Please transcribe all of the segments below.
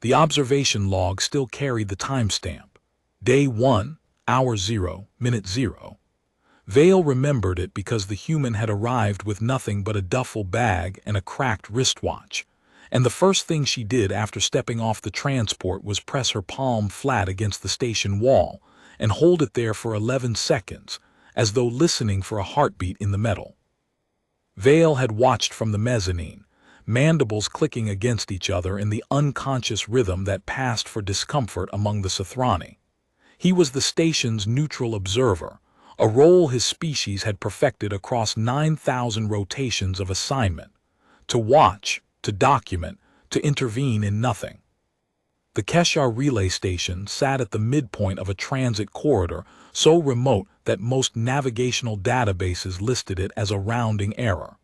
The observation log still carried the timestamp. Day 1, hour 0, minute 0. Vale remembered it because the human had arrived with nothing but a duffel bag and a cracked wristwatch, and the first thing she did after stepping off the transport was press her palm flat against the station wall and hold it there for 11 seconds, as though listening for a heartbeat in the metal. Vale had watched from the mezzanine, mandibles clicking against each other in the unconscious rhythm that passed for discomfort among the Sothrani. He was the station's neutral observer, a role his species had perfected across 9,000 rotations of assignment: to watch, to document, to intervene in nothing. The Keshar relay station sat at the midpoint of a transit corridor so remote that most navigational databases listed it as a rounding error.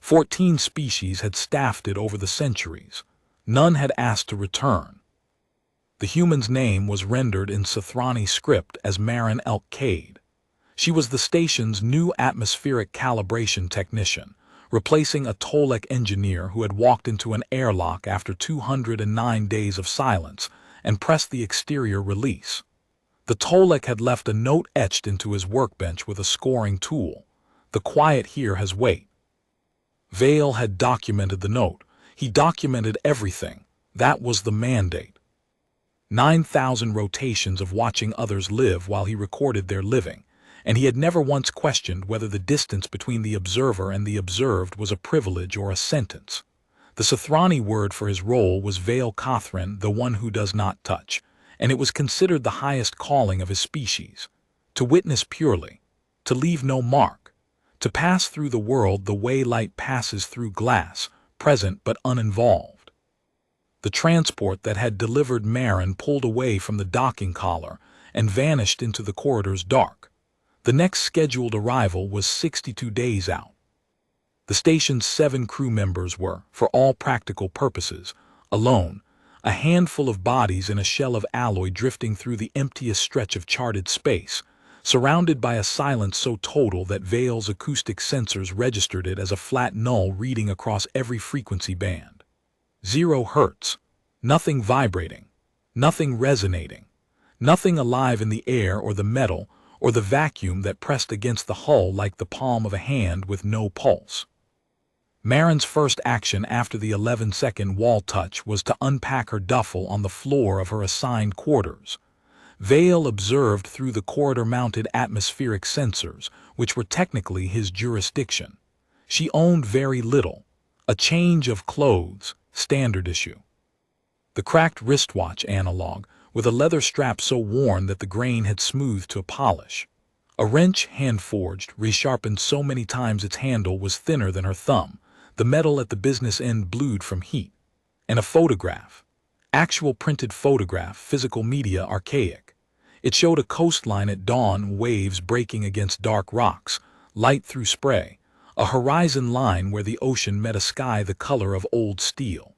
14 species had staffed it over the centuries. None had asked to return. The human's name was rendered in Sothrani script as Marin Elk-Cade. She was the station's new atmospheric calibration technician, replacing a Tolek engineer who had walked into an airlock after 209 days of silence and pressed the exterior release. The Tolek had left a note etched into his workbench with a scoring tool. "The quiet here has weight." Vale had documented the note. He documented everything. That was the mandate. 9,000 rotations of watching others live while he recorded their living, and he had never once questioned whether the distance between the observer and the observed was a privilege or a sentence. The Sothrani word for his role was Vale Cothran, the one who does not touch, and it was considered the highest calling of his species. To witness purely, to leave no mark, to pass through the world the way light passes through glass, present but uninvolved. The transport that had delivered Marin pulled away from the docking collar and vanished into the corridor's dark. The next scheduled arrival was 62 days out. The station's 7 crew members were, for all practical purposes, alone, a handful of bodies in a shell of alloy drifting through the emptiest stretch of charted space, surrounded by a silence so total that Vale's acoustic sensors registered it as a flat null reading across every frequency band. 0 hertz, nothing vibrating, nothing resonating, nothing alive in the air or the metal or the vacuum that pressed against the hull like the palm of a hand with no pulse. Marin's first action after the 11-second wall touch was to unpack her duffel on the floor of her assigned quarters. Vale observed through the corridor-mounted atmospheric sensors, which were technically his jurisdiction. She owned very little: a change of clothes, standard issue. The cracked wristwatch analog, with a leather strap so worn that the grain had smoothed to a polish. A wrench, hand-forged, resharpened so many times its handle was thinner than her thumb, the metal at the business end blued from heat. And a photograph. Actual printed photograph, physical media archaic. It showed a coastline at dawn, waves breaking against dark rocks, light through spray, a horizon line where the ocean met a sky the color of old steel.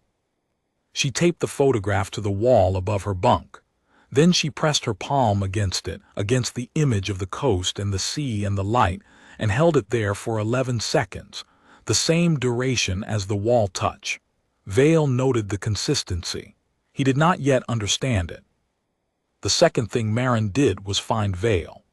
She taped the photograph to the wall above her bunk. Then she pressed her palm against it, against the image of the coast and the sea and the light, and held it there for 11 seconds, the same duration as the wall touch. Vale noted the consistency. He did not yet understand it. The second thing Marin did was find Vale.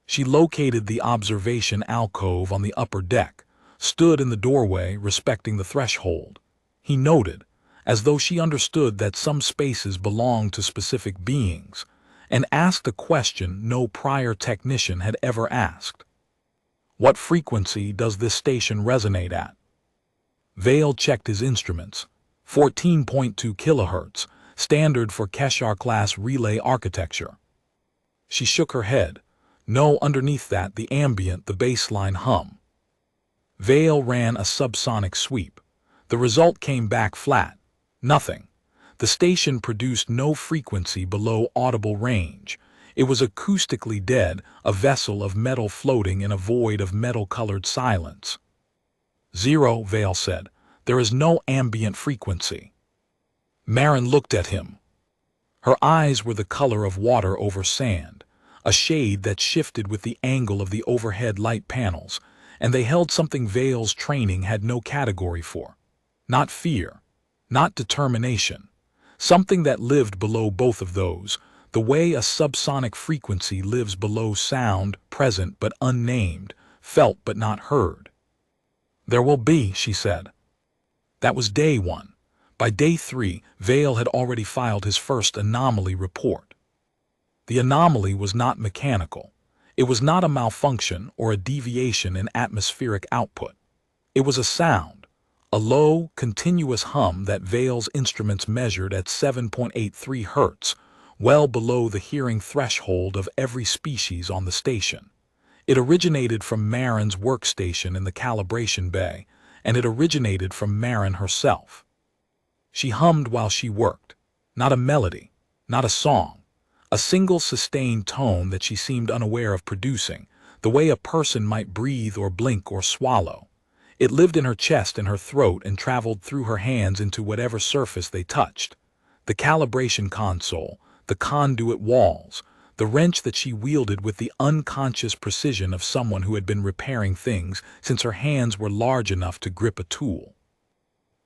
She located the observation alcove on the upper deck, stood in the doorway respecting the threshold. He noted, as though she understood that some spaces belonged to specific beings, and asked a question no prior technician had ever asked. What frequency does this station resonate at? Vale checked his instruments. 14.2 kilohertz, standard for Keshar-class relay architecture. She shook her head. No, underneath that, the ambient, the baseline hum. Vale ran a subsonic sweep. The result came back flat. Nothing. The station produced no frequency below audible range. It was acoustically dead, a vessel of metal floating in a void of metal-colored silence. 0, Vale said. There is no ambient frequency. Marin looked at him. Her eyes were the color of water over sand, a shade that shifted with the angle of the overhead light panels, and they held something Vale's training had no category for. Not fear. Not determination. something that lived below both of those, the way a subsonic frequency lives below sound, present but unnamed, felt but not heard. "There will be," she said. That was day 1. By day 3, Vail had already filed his first anomaly report. The anomaly was not mechanical. It was not a malfunction or a deviation in atmospheric output. It was a sound, a low, continuous hum that Vail's instruments measured at 7.83 Hertz, well below the hearing threshold of every species on the station. It originated from Marin's workstation in the calibration bay, and it originated from Marin herself. She hummed while she worked, not a melody, not a song, a single sustained tone that she seemed unaware of producing, the way a person might breathe or blink or swallow. It lived in her chest and her throat and traveled through her hands into whatever surface they touched. The calibration console, the conduit walls, the wrench that she wielded with the unconscious precision of someone who had been repairing things since her hands were large enough to grip a tool.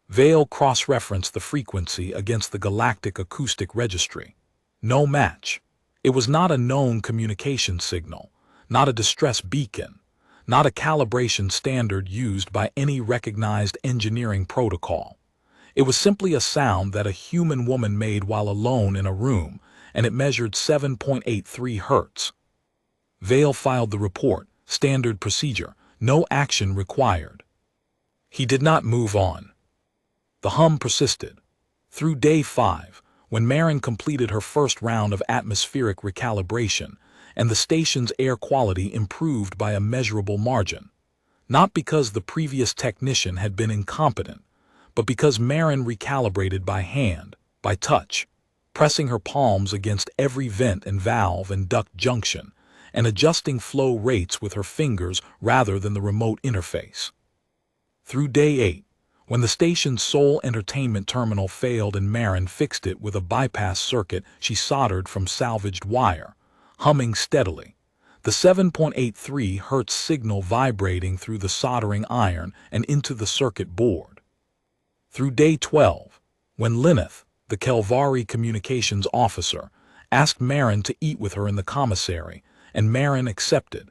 Vail cross-referenced the frequency against the galactic acoustic registry. No match. It was not a known communication signal, not a distress beacon, not a calibration standard used by any recognized engineering protocol. It was simply a sound that a human woman made while alone in a room, and it measured 7.83 Hertz. Vail filed the report, standard procedure, no action required. He did not move on. The hum persisted. Through day 5, when Marin completed her first round of atmospheric recalibration, and the station's air quality improved by a measurable margin. Not because the previous technician had been incompetent, but because Marin recalibrated by hand, by touch, pressing her palms against every vent and valve and duct junction, and adjusting flow rates with her fingers rather than the remote interface. Through day 8, when the station's sole entertainment terminal failed and Marin fixed it with a bypass circuit she soldered from salvaged wire, humming steadily, the 7.83 Hertz signal vibrating through the soldering iron and into the circuit board. Through day 12, when Lineth, the Kelvari communications officer, asked Marin to eat with her in the commissary, and Marin accepted,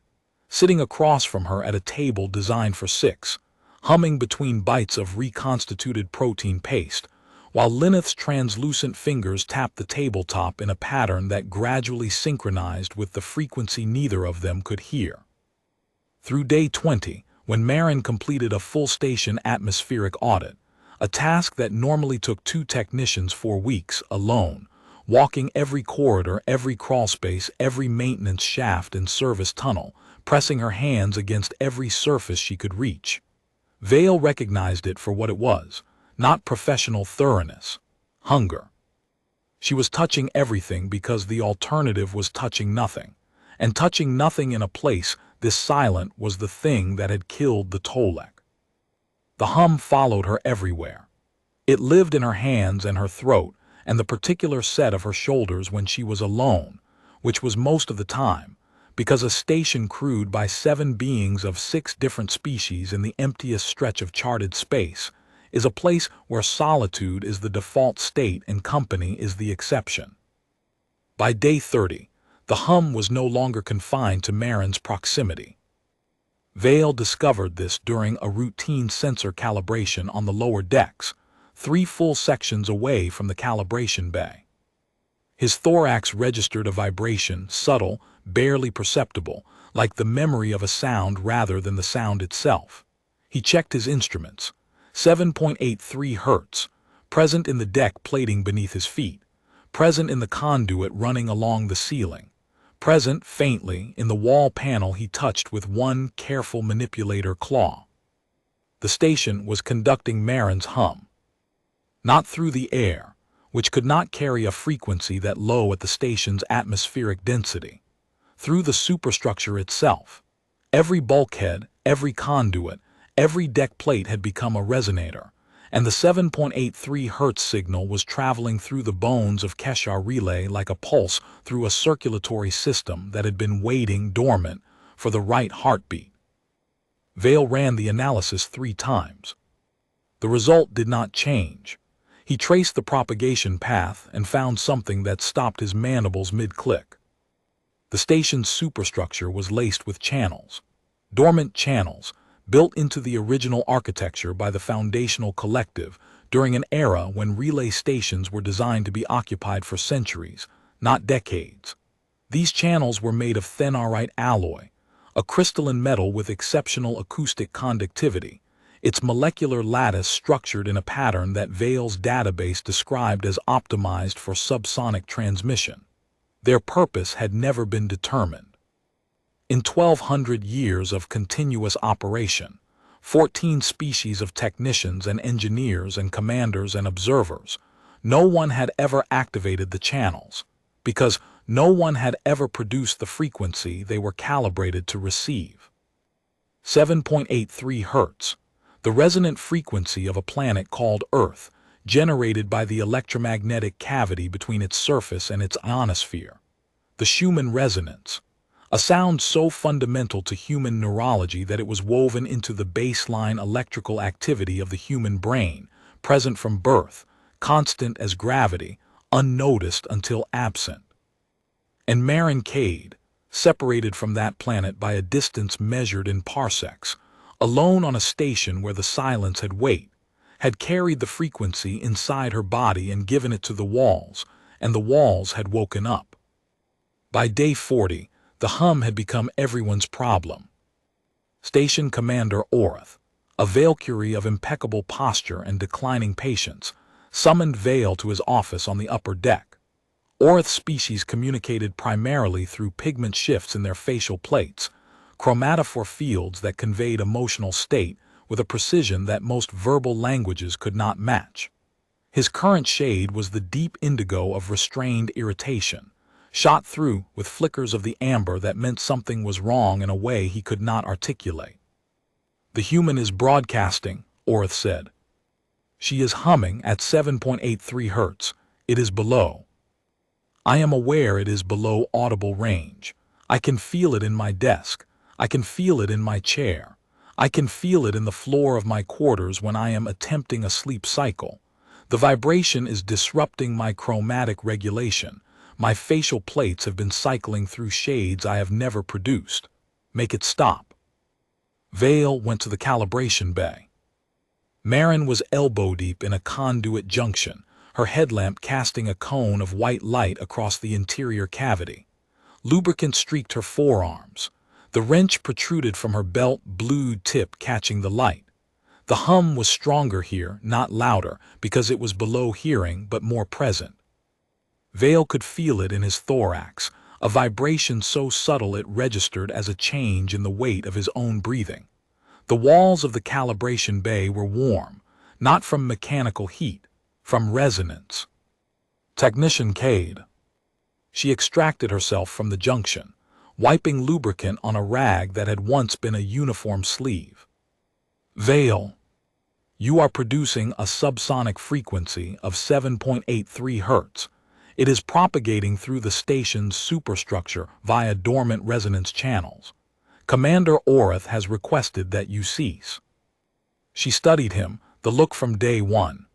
sitting across from her at a table designed for 6, humming between bites of reconstituted protein paste, while Lineth's translucent fingers tapped the tabletop in a pattern that gradually synchronized with the frequency neither of them could hear. Through day 20, when Marin completed a full station atmospheric audit, a task that normally took 2 technicians for weeks alone, walking every corridor, every crawlspace, every maintenance shaft and service tunnel, pressing her hands against every surface she could reach. Vail recognized it for what it was, not professional thoroughness, hunger. She was touching everything because the alternative was touching nothing, and touching nothing in a place this silent was the thing that had killed the Tolek. The hum followed her everywhere. It lived in her hands and her throat and the particular set of her shoulders when she was alone, which was most of the time, because a station crewed by 7 beings of 6 different species in the emptiest stretch of charted space is a place where solitude is the default state and company is the exception. By day 30, the hum was no longer confined to Marin's proximity. Vail discovered this during a routine sensor calibration on the lower decks, 3 full sections away from the calibration bay. His thorax registered a vibration, subtle, barely perceptible, like the memory of a sound rather than the sound itself. He checked his instruments. 7.83 Hertz, present in the deck plating beneath his feet, present in the conduit running along the ceiling, present, faintly, in the wall panel he touched with one careful manipulator claw. The station was conducting Marin's hum. Not through the air, which could not carry a frequency that low at the station's atmospheric density. Through the superstructure itself. Every bulkhead, every conduit, every deck plate had become a resonator, and the 7.83 Hertz signal was traveling through the bones of Keshar relay like a pulse through a circulatory system that had been waiting dormant for the right heartbeat. Vail ran the analysis 3 times. The result did not change. He traced the propagation path and found something that stopped his mandibles mid-click. The station's superstructure was laced with channels, dormant channels, built into the original architecture by the foundational collective during an era when relay stations were designed to be occupied for centuries, not decades. These channels were made of thenarite alloy, a crystalline metal with exceptional acoustic conductivity, its molecular lattice structured in a pattern that Vail's database described as optimized for subsonic transmission. Their purpose had never been determined. In 1,200 years of continuous operation, 14 species of technicians and engineers and commanders and observers, no one had ever activated the channels, because no one had ever produced the frequency they were calibrated to receive. 7.83 Hertz, the resonant frequency of a planet called Earth, generated by the electromagnetic cavity between its surface and its ionosphere. The Schumann resonance, a sound so fundamental to human neurology that it was woven into the baseline electrical activity of the human brain, present from birth, constant as gravity, unnoticed until absent. And Marin Cade, separated from that planet by a distance measured in parsecs, alone on a station where the silence had weight, had carried the frequency inside her body and given it to the walls, and the walls had woken up. By day 40, the hum had become everyone's problem. Station Commander Orth, a Valkyrie of impeccable posture and declining patience, summoned Vail to his office on the upper deck. Orth's species communicated primarily through pigment shifts in their facial plates, chromatophore fields that conveyed emotional state with a precision that most verbal languages could not match. His current shade was the deep indigo of restrained irritation, shot through with flickers of the amber that meant something was wrong in a way he could not articulate. "The human is broadcasting," Orth said. "She is humming at 7.83 Hertz. It is below. I am aware it is below audible range. I can feel it in my desk. I can feel it in my chair. I can feel it in the floor of my quarters when I am attempting a sleep cycle. The vibration is disrupting my chromatic regulation. My facial plates have been cycling through shades I have never produced. Make it stop." Vail went to the calibration bay. Marin was elbow-deep in a conduit junction, her headlamp casting a cone of white light across the interior cavity. Lubricant streaked her forearms. The wrench protruded from her belt, blued tip catching the light. The hum was stronger here, not louder, because it was below hearing but more present. Vail could feel it in his thorax, a vibration so subtle it registered as a change in the weight of his own breathing. The walls of the calibration bay were warm, not from mechanical heat, from resonance. "Technician Cade." She extracted herself from the junction, wiping lubricant on a rag that had once been a uniform sleeve. "Vail, you are producing a subsonic frequency of 7.83 Hertz. It is propagating through the station's superstructure via dormant resonance channels. Commander Orth has requested that you cease." She studied him, the look from day one.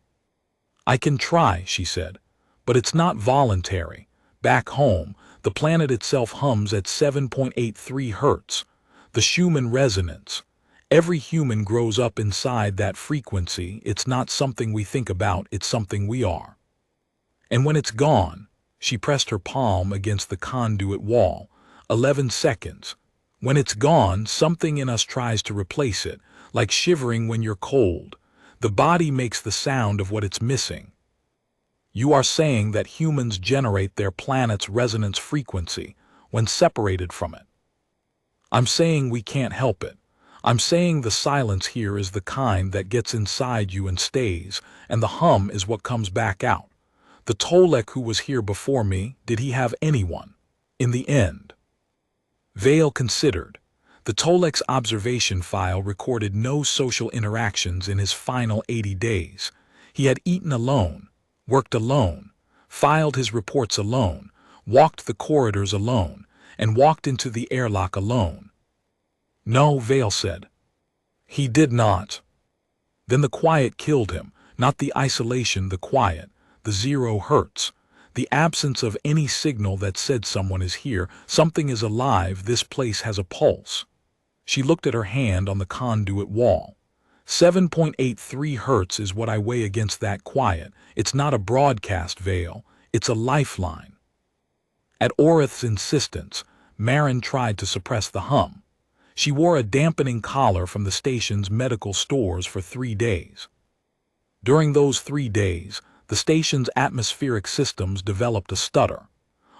"I can try," she said, "but it's not voluntary. Back home, the planet itself hums at 7.83 Hertz, the Schumann resonance. Every human grows up inside that frequency. It's not something we think about, it's something we are. And when it's gone," she pressed her palm against the conduit wall, 11 seconds. "When it's gone, something in us tries to replace it, like shivering when you're cold. The body makes the sound of what it's missing. You are saying that humans generate their planet's resonance frequency when separated from it. I'm saying we can't help it. I'm saying the silence here is the kind that gets inside you and stays, and the hum is what comes back out. The Tolek who was here before me, did he have anyone? In the end?" Vail considered. The Tolek's observation file recorded no social interactions in his final 80 days. He had eaten alone, worked alone, filed his reports alone, walked the corridors alone, and walked into the airlock alone. "No," Vail said. "He did not." Then the quiet killed him. Not the isolation, the quiet, the 0 Hertz, the absence of any signal that said someone is here, something is alive, this place has a pulse. She looked at her hand on the conduit wall. 7.83 Hertz is what I weigh against that quiet. It's not a broadcast veil, it's a lifeline. At Orith's insistence, Marin tried to suppress the hum. She wore a dampening collar from the station's medical stores for 3 days. During those 3 days, the station's atmospheric systems developed a stutter,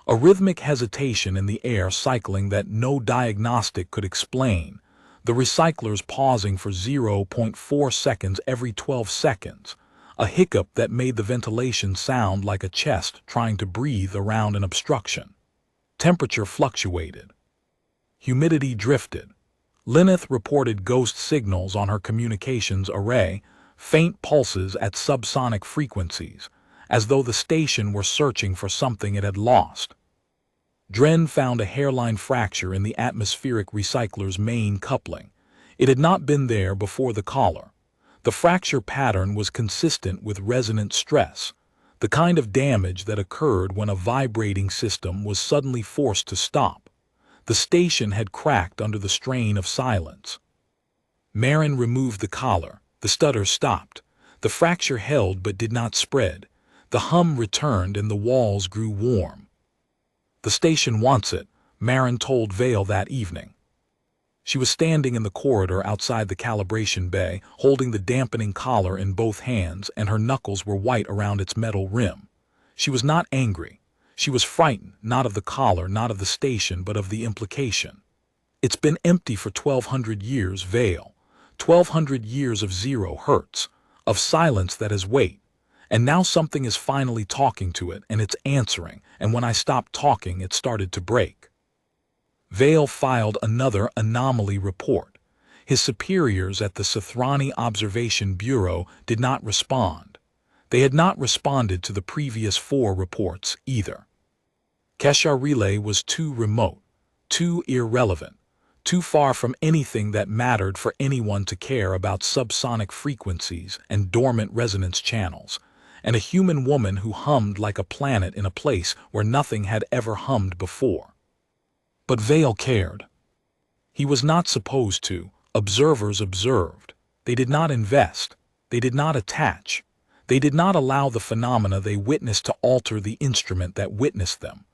a rhythmic hesitation in the air cycling that no diagnostic could explain, the recyclers pausing for 0.4 seconds every 12 seconds, a hiccup that made the ventilation sound like a chest trying to breathe around an obstruction. Temperature fluctuated. Humidity drifted. Lineth reported ghost signals on her communications array, faint pulses at subsonic frequencies, as though the station were searching for something it had lost. Dren found a hairline fracture in the atmospheric recycler's main coupling. It had not been there before the collar. The fracture pattern was consistent with resonant stress, the kind of damage that occurred when a vibrating system was suddenly forced to stop. The station had cracked under the strain of silence. Marin removed the collar. The stutter stopped. The fracture held but did not spread. The hum returned and the walls grew warm. "The station wants it," Marin told Vale that evening. She was standing in the corridor outside the calibration bay, holding the dampening collar in both hands, and her knuckles were white around its metal rim. She was not angry. She was frightened, not of the collar, not of the station, but of the implication. "It's been empty for 1,200 years, Vale. 1,200 years of 0 Hertz, of silence that has weight. And now something is finally talking to it, and it's answering, and when I stopped talking, it started to break." Vale filed another anomaly report. His superiors at the Sothrani Observation Bureau did not respond. They had not responded to the previous 4 reports either. Kesha Relay was too remote, too irrelevant, too far from anything that mattered for anyone to care about subsonic frequencies and dormant resonance channels, and a human woman who hummed like a planet in a place where nothing had ever hummed before. But Vale cared. He was not supposed to. Observers observed. They did not invest. They did not attach. They did not allow the phenomena they witnessed to alter the instrument that witnessed them.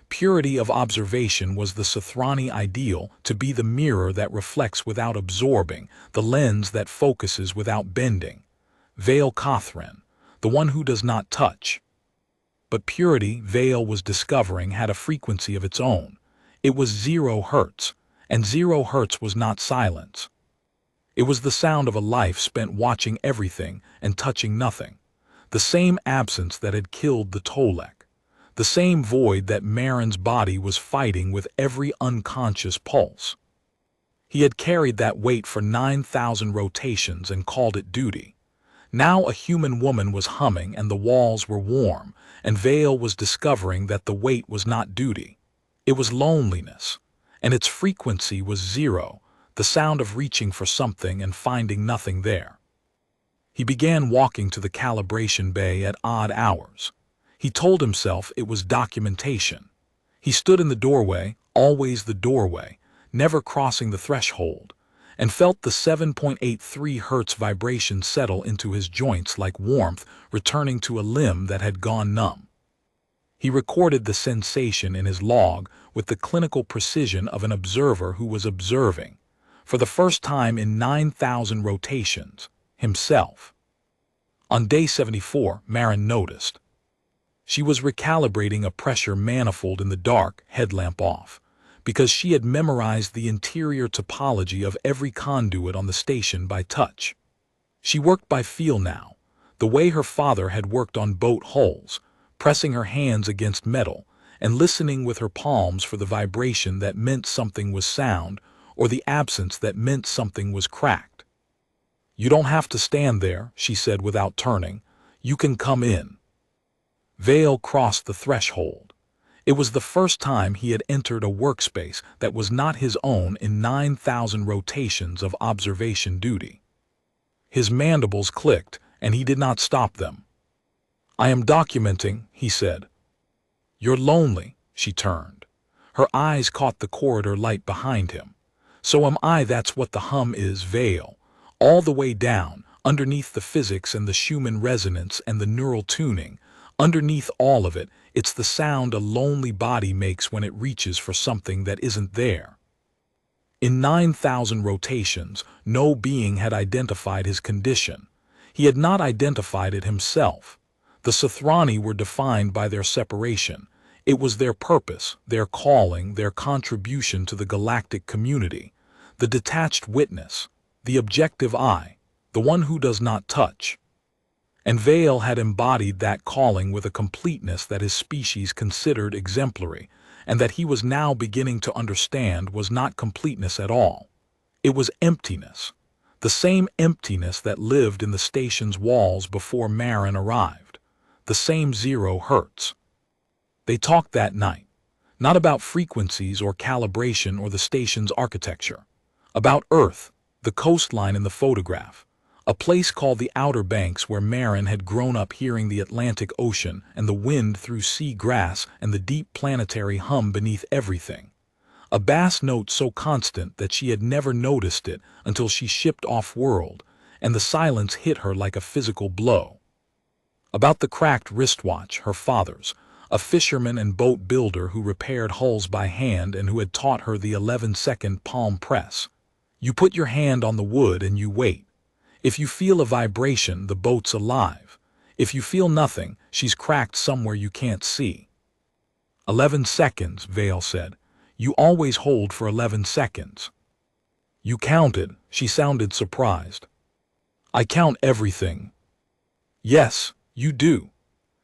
Purity of observation was the Sothrani ideal, to be the mirror that reflects without absorbing, the lens that focuses without bending. Vale Cothran, the one who does not touch. But purity, Vale was discovering, had a frequency of its own. It was 0 Hertz, and 0 Hertz was not silence. It was the sound of a life spent watching everything and touching nothing. The same absence that had killed the Tolek. The same void that Marin's body was fighting with every unconscious pulse. He had carried that weight for 9,000 rotations and called it duty. Now a human woman was humming and the walls were warm, and Vale was discovering that the weight was not duty. It was loneliness, and its frequency was 0, the sound of reaching for something and finding nothing there. He began walking to the calibration bay at odd hours. He told himself it was documentation. He stood in the doorway, always the doorway, never crossing the threshold, and felt the 7.83 Hertz vibration settle into his joints like warmth returning to a limb that had gone numb. He recorded the sensation in his log with the clinical precision of an observer who was observing, for the first time in 9,000 rotations, himself. On day 74, Marin noticed. She was recalibrating a pressure manifold in the dark, headlamp off, because she had memorized the interior topology of every conduit on the station by touch. She worked by feel now, the way her father had worked on boat hulls, pressing her hands against metal and listening with her palms for the vibration that meant something was sound or the absence that meant something was cracked. "You don't have to stand there," she said without turning. "You can come in." Vale crossed the threshold. It was the first time he had entered a workspace that was not his own in 9,000 rotations of observation duty. His mandibles clicked, and he did not stop them. "I am documenting," he said. "You're lonely," she turned. Her eyes caught the corridor light behind him. "So am I. That's what the hum is, Vale. All the way down, underneath the physics and the Schumann resonance and the neural tuning, underneath all of it, it's the sound a lonely body makes when it reaches for something that isn't there." In 9,000 rotations, no being had identified his condition. He had not identified it himself. The Sathrani were defined by their separation. It was their purpose, their calling, their contribution to the galactic community. The detached witness, the objective eye, the one who does not touch. And Vale had embodied that calling with a completeness that his species considered exemplary, and that he was now beginning to understand was not completeness at all. It was emptiness, the same emptiness that lived in the station's walls before Marin arrived, the same 0 Hertz. They talked that night, not about frequencies or calibration or the station's architecture, about Earth, the coastline in the photograph, a place called the Outer Banks where Marin had grown up hearing the Atlantic Ocean and the wind through sea grass and the deep planetary hum beneath everything. A bass note so constant that she had never noticed it until she shipped off-world, and the silence hit her like a physical blow. About the cracked wristwatch, her father's, a fisherman and boat builder who repaired hulls by hand and who had taught her the 11-second palm press. You put your hand on the wood and you wait. If you feel a vibration, the boat's alive. If you feel nothing, she's cracked somewhere you can't see. 11 seconds, Vale said. You always hold for 11 seconds. You counted, she sounded surprised. I count everything. Yes, you do.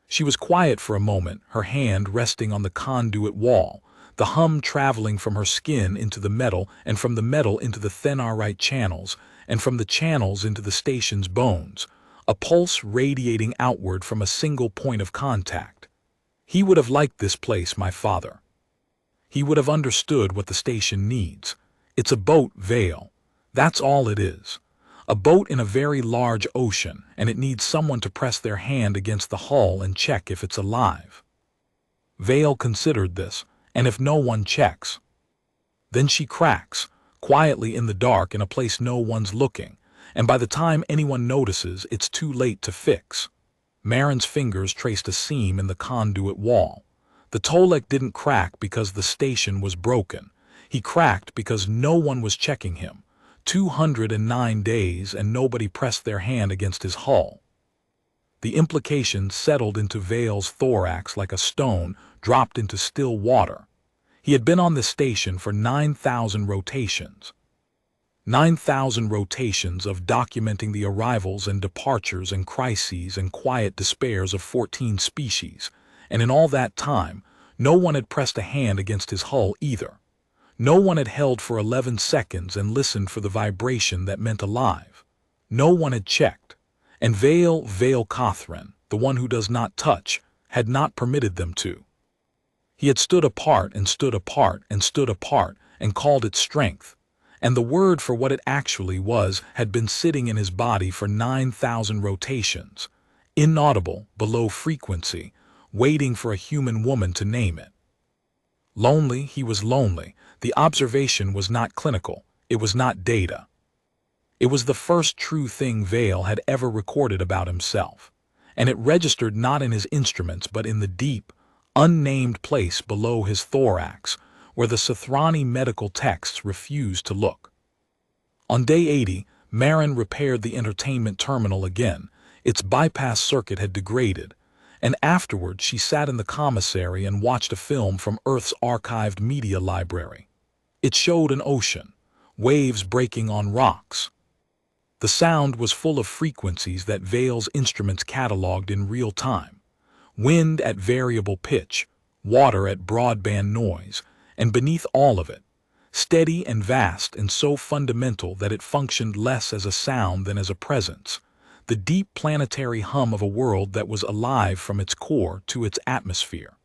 She was quiet for a moment, her hand resting on the conduit wall, the hum traveling from her skin into the metal and from the metal into the thenarite channels, and from the channels into the station's bones, a pulse radiating outward from a single point of contact. He would have liked this place, my father. He would have understood what the station needs. It's a boat, Vale. That's all it is. A boat in a very large ocean, and it needs someone to press their hand against the hull and check if it's alive. Vale considered this, and if no one checks, then she cracks, quietly in the dark in a place no one's looking, and by the time anyone notices, it's too late to fix. Marin's fingers traced a seam in the conduit wall. The Tolek didn't crack because the station was broken. He cracked because no one was checking him. 209 days and nobody pressed their hand against his hull. The implication settled into Vale's thorax like a stone dropped into still water. He had been on the station for 9,000 rotations. 9,000 rotations of documenting the arrivals and departures and crises and quiet despairs of 14 species, and in all that time, no one had pressed a hand against his hull either. No one had held for 11 seconds and listened for the vibration that meant alive. No one had checked, and Vale Catherine, the one who does not touch, had not permitted them to. He had stood apart and stood apart and stood apart and called it strength, and the word for what it actually was had been sitting in his body for 9,000 rotations, inaudible, below frequency, waiting for a human woman to name it. Lonely, he was lonely. The observation was not clinical. It was not data. It was the first true thing Vale had ever recorded about himself, and it registered not in his instruments but in the deep, unnamed place below his thorax, where the Sathrani medical texts refused to look. On day 80, Marin repaired the entertainment terminal again. Its bypass circuit had degraded, and afterward she sat in the commissary and watched a film from Earth's archived media library. It showed an ocean, waves breaking on rocks. The sound was full of frequencies that Vale's instruments cataloged in real time. Wind at variable pitch, water at broadband noise, and beneath all of it, steady and vast and so fundamental that it functioned less as a sound than as a presence, the deep planetary hum of a world that was alive from its core to its atmosphere.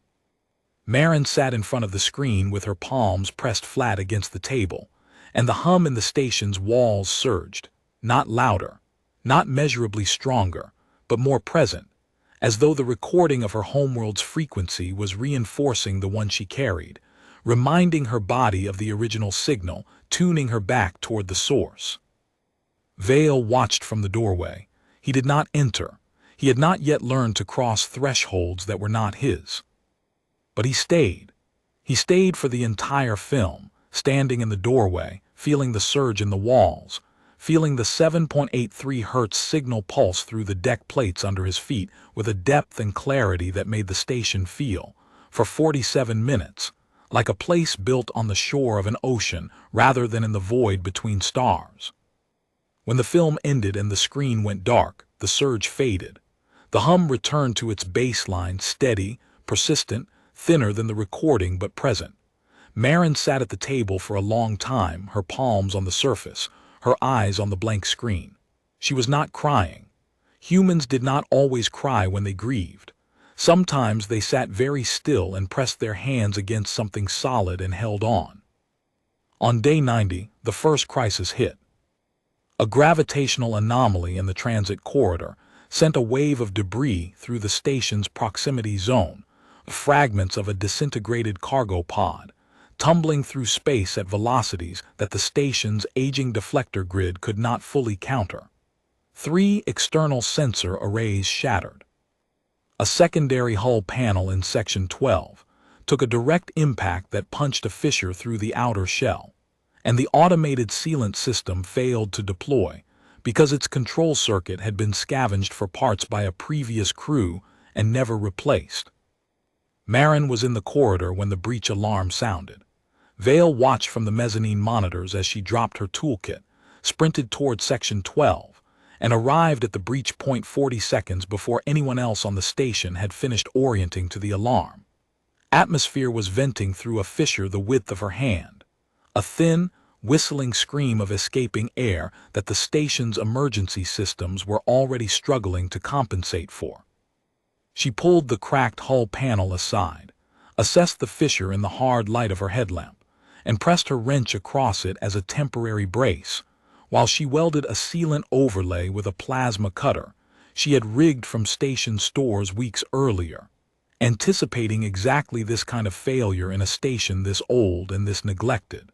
Marin sat in front of the screen with her palms pressed flat against the table, and the hum in the station's walls surged, not louder, not measurably stronger, but more present, as though the recording of her homeworld's frequency was reinforcing the one she carried, reminding her body of the original signal, tuning her back toward the source. Vale watched from the doorway. He did not enter. He had not yet learned to cross thresholds that were not his. But he stayed. He stayed for the entire film, standing in the doorway, feeling the surge in the walls, feeling the 7.83 Hertz signal pulse through the deck plates under his feet with a depth and clarity that made the station feel, for 47 minutes, like a place built on the shore of an ocean rather than in the void between stars. When the film ended and the screen went dark, the surge faded. The hum returned to its baseline, steady, persistent, thinner than the recording but present. Marin sat at the table for a long time, her palms on the surface, her eyes on the blank screen. She was not crying. Humans did not always cry when they grieved. Sometimes they sat very still and pressed their hands against something solid and held on. On day 90, the first crisis hit. A gravitational anomaly in the transit corridor sent a wave of debris through the station's proximity zone, fragments of a disintegrated cargo pod, tumbling through space at velocities that the station's aging deflector grid could not fully counter. 3 external sensor arrays shattered. A secondary hull panel in Section 12 took a direct impact that punched a fissure through the outer shell, and the automated sealant system failed to deploy because its control circuit had been scavenged for parts by a previous crew and never replaced. Marin was in the corridor when the breach alarm sounded. Vale watched from the mezzanine monitors as she dropped her toolkit, sprinted toward Section 12, and arrived at the breach point 40 seconds before anyone else on the station had finished orienting to the alarm. Atmosphere was venting through a fissure the width of her hand, a thin, whistling scream of escaping air that the station's emergency systems were already struggling to compensate for. She pulled the cracked hull panel aside, assessed the fissure in the hard light of her headlamp, and pressed her wrench across it as a temporary brace, while she welded a sealant overlay with a plasma cutter she had rigged from station stores weeks earlier, anticipating exactly this kind of failure in a station this old and this neglected.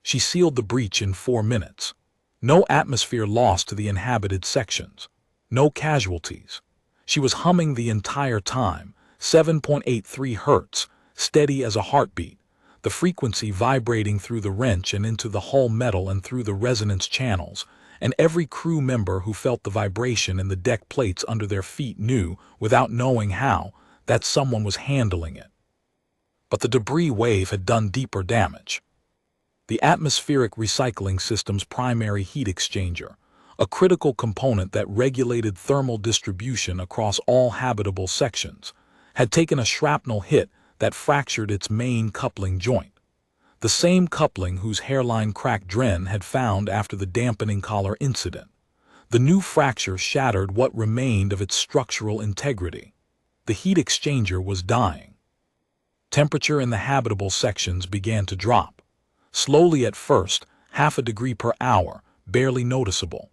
She sealed the breach in 4 minutes. No atmosphere lost to the inhabited sections. No casualties. She was humming the entire time, 7.83 Hertz, steady as a heartbeat, the frequency vibrating through the wrench and into the hull metal and through the resonance channels, and every crew member who felt the vibration in the deck plates under their feet knew, without knowing how, that someone was handling it. But the debris wave had done deeper damage. The atmospheric recycling system's primary heat exchanger, a critical component that regulated thermal distribution across all habitable sections, had taken a shrapnel hit that fractured its main coupling joint, the same coupling whose hairline crack Dren had found after the dampening collar incident. The new fracture shattered what remained of its structural integrity. The heat exchanger was dying. Temperature in the habitable sections began to drop. Slowly at first, 0.5 degree per hour, barely noticeable.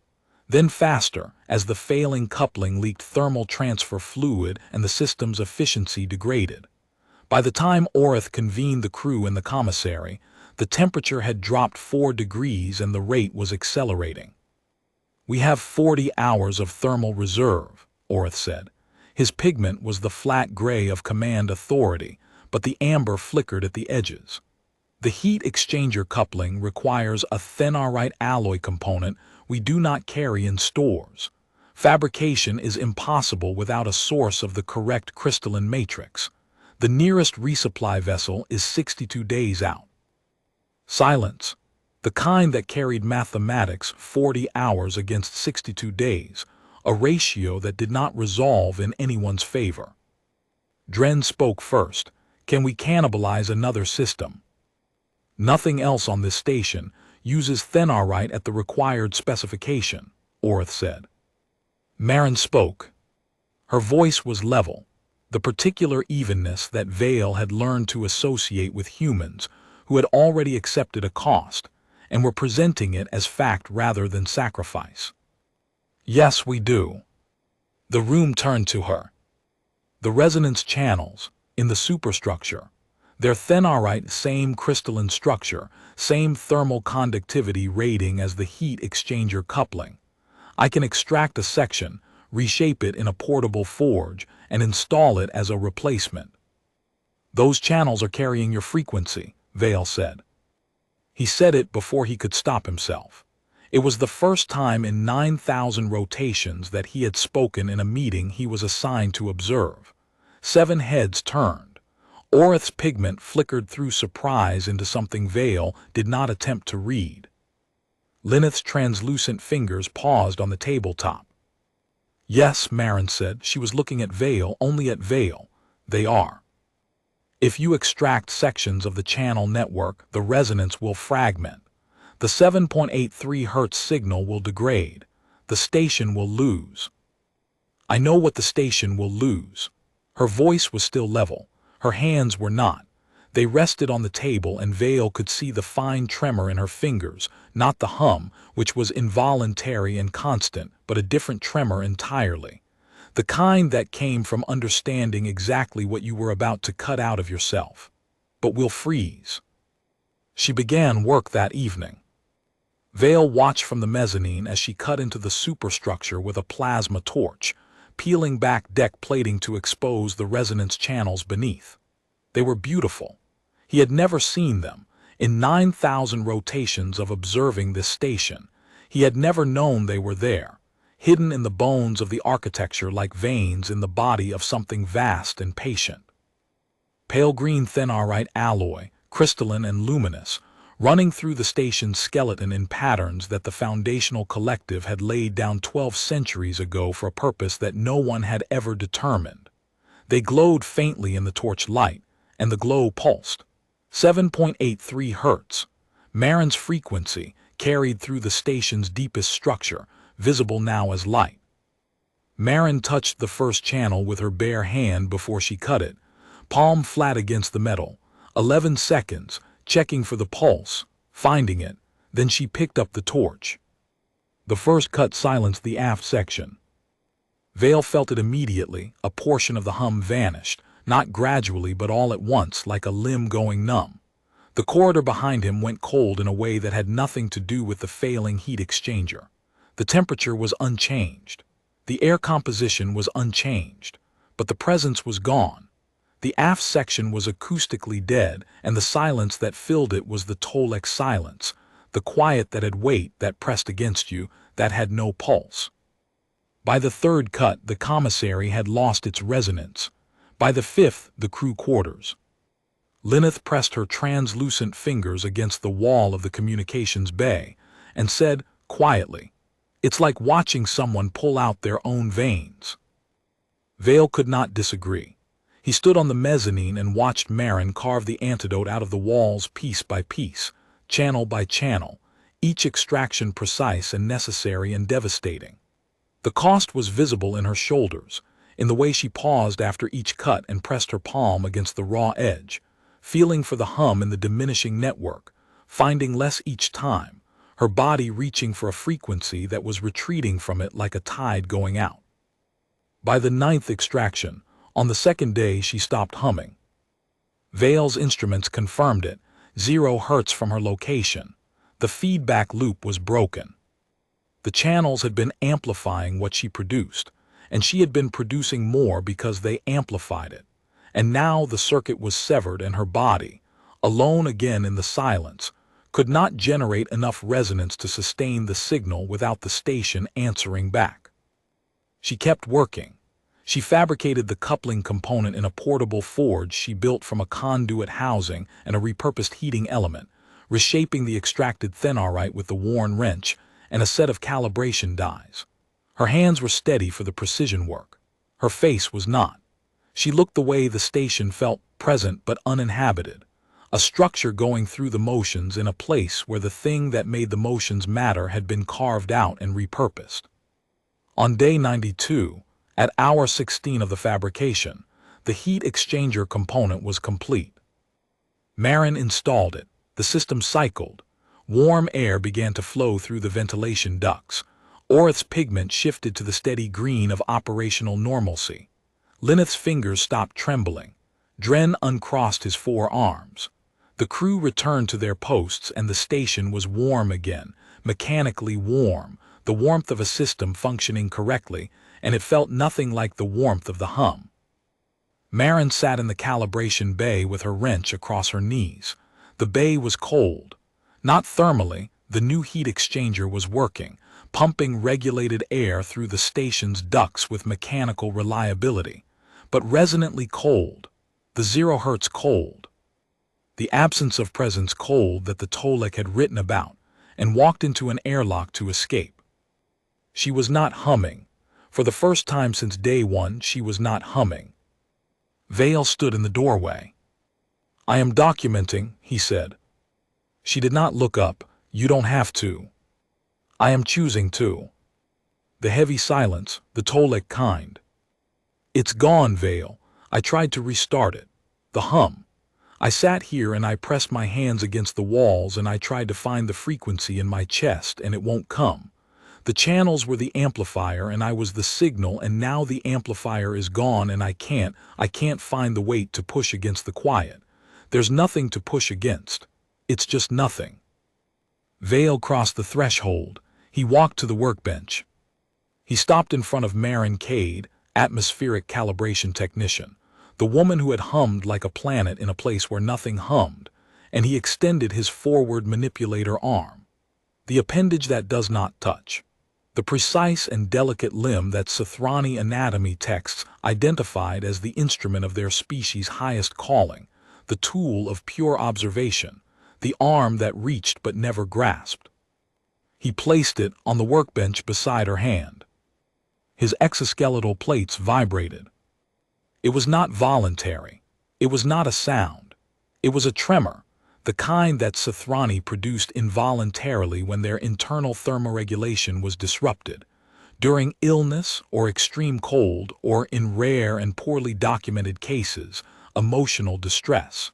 Then faster, as the failing coupling leaked thermal transfer fluid and the system's efficiency degraded. By the time Orith convened the crew in the commissary, the temperature had dropped 4 degrees and the rate was accelerating. "We have 40 hours of thermal reserve," Orith said. His pigment was the flat gray of command authority, but the amber flickered at the edges. "The heat exchanger coupling requires a thenarite alloy component we do not carry in stores. Fabrication is impossible without a source of the correct crystalline matrix. The nearest resupply vessel is 62 days out." Silence, the kind that carried mathematics 40 hours against 62 days, a ratio that did not resolve in anyone's favor. Dren spoke first. "Can we cannibalize another system?" "Nothing else on this station uses thenarite at the required specification," Orith said. Marin spoke. Her voice was level, the particular evenness that Vale had learned to associate with humans who had already accepted a cost and were presenting it as fact rather than sacrifice. "Yes, we do." The room turned to her. The resonance channels, in the superstructure, their thenarite same crystalline structure, same thermal conductivity rating as the heat exchanger coupling. I can extract a section, reshape it in a portable forge, and install it as a replacement. Those channels are carrying your frequency, Vale said. He said it before he could stop himself. It was the first time in 9,000 rotations that he had spoken in a meeting he was assigned to observe. 7 heads turned. Orith's pigment flickered through surprise into something Vale did not attempt to read. Lineth's translucent fingers paused on the tabletop. Yes, Marin said. She was looking at Vale, only at Vale. They are. If you extract sections of the channel network, the resonance will fragment. The 7.83 Hertz signal will degrade. The station will lose. I know what the station will lose. Her voice was still level. Her hands were not. They rested on the table, and Vale could see the fine tremor in her fingers, not the hum, which was involuntary and constant, but a different tremor entirely. The kind that came from understanding exactly what you were about to cut out of yourself. But we'll freeze. She began work that evening. Vale watched from the mezzanine as she cut into the superstructure with a plasma torch, peeling back deck plating to expose the resonance channels beneath. They were beautiful. He had never seen them. In 9,000 rotations of observing this station, he had never known they were there, hidden in the bones of the architecture like veins in the body of something vast and patient. Pale green thenarite alloy, crystalline and luminous, running through the station's skeleton in patterns that the foundational collective had laid down 12 centuries ago for a purpose that no one had ever determined. They glowed faintly in the torch light, and the glow pulsed. 7.83 Hertz, Marin's frequency, carried through the station's deepest structure, visible now as light. Marin touched the first channel with her bare hand before she cut it, palm flat against the metal. 11 seconds, checking for the pulse, finding it, then she picked up the torch. The first cut silenced the aft section. Vale felt it immediately. A portion of the hum vanished, not gradually but all at once, like a limb going numb. The corridor behind him went cold in a way that had nothing to do with the failing heat exchanger. The temperature was unchanged. The air composition was unchanged, but the presence was gone. The aft section was acoustically dead, and the silence that filled it was the Tolek silence, the quiet that had weight, that pressed against you, that had no pulse. By the third cut, the commissary had lost its resonance. By the fifth, the crew quarters. Lineth pressed her translucent fingers against the wall of the communications bay and said, quietly, "It's like watching someone pull out their own veins." Vale could not disagree. He stood on the mezzanine and watched Marin carve the antidote out of the walls piece by piece, channel by channel, each extraction precise and necessary and devastating. The cost was visible in her shoulders, in the way she paused after each cut and pressed her palm against the raw edge, feeling for the hum in the diminishing network, finding less each time, her body reaching for a frequency that was retreating from it like a tide going out. By the 9th extraction, on the second day, she stopped humming. Vale's instruments confirmed it, 0 hertz from her location. The feedback loop was broken. The channels had been amplifying what she produced, and she had been producing more because they amplified it. And now the circuit was severed, and her body, alone again in the silence, could not generate enough resonance to sustain the signal without the station answering back. She kept working. She fabricated the coupling component in a portable forge she built from a conduit housing and a repurposed heating element, reshaping the extracted thenarite with the worn wrench and a set of calibration dies. Her hands were steady for the precision work. Her face was not. She looked the way the station felt, present but uninhabited, a structure going through the motions in a place where the thing that made the motions matter had been carved out and repurposed. On day 92, at hour 16 of the fabrication, the heat exchanger component was complete. Marin installed it. The system cycled. Warm air began to flow through the ventilation ducts. Orith's pigment shifted to the steady green of operational normalcy. Lineth's fingers stopped trembling. Dren uncrossed his 4 arms. The crew returned to their posts and the station was warm again, mechanically warm, the warmth of a system functioning correctly, and it felt nothing like the warmth of the hum. Marin sat in the calibration bay with her wrench across her knees. The bay was cold. Not thermally, the new heat exchanger was working, pumping regulated air through the station's ducts with mechanical reliability, but resonantly cold, the 0 Hertz cold. The absence of presence cold that the Tolek had written about, and walked into an airlock to escape. She was not humming. For the first time since day 1, she was not humming. Vale stood in the doorway. "I am documenting," he said. She did not look up. "You don't have to." "I am choosing to." The heavy silence, the Tolek kind. "It's gone, Vale. I tried to restart it. The hum. I sat here and I pressed my hands against the walls and I tried to find the frequency in my chest and it won't come. The channels were the amplifier and I was the signal, and now the amplifier is gone and I can't find the weight to push against the quiet. There's nothing to push against. It's just nothing." Vale crossed the threshold. He walked to the workbench. He stopped in front of Marin Cade, atmospheric calibration technician, the woman who had hummed like a planet in a place where nothing hummed, and he extended his forward manipulator arm. The appendage that does not touch. The precise and delicate limb that Sothrani anatomy texts identified as the instrument of their species' highest calling, the tool of pure observation, the arm that reached but never grasped. He placed it on the workbench beside her hand. His exoskeletal plates vibrated. It was not voluntary. It was not a sound. It was a tremor, the kind that Sothrani produced involuntarily when their internal thermoregulation was disrupted, during illness or extreme cold, or in rare and poorly documented cases, emotional distress.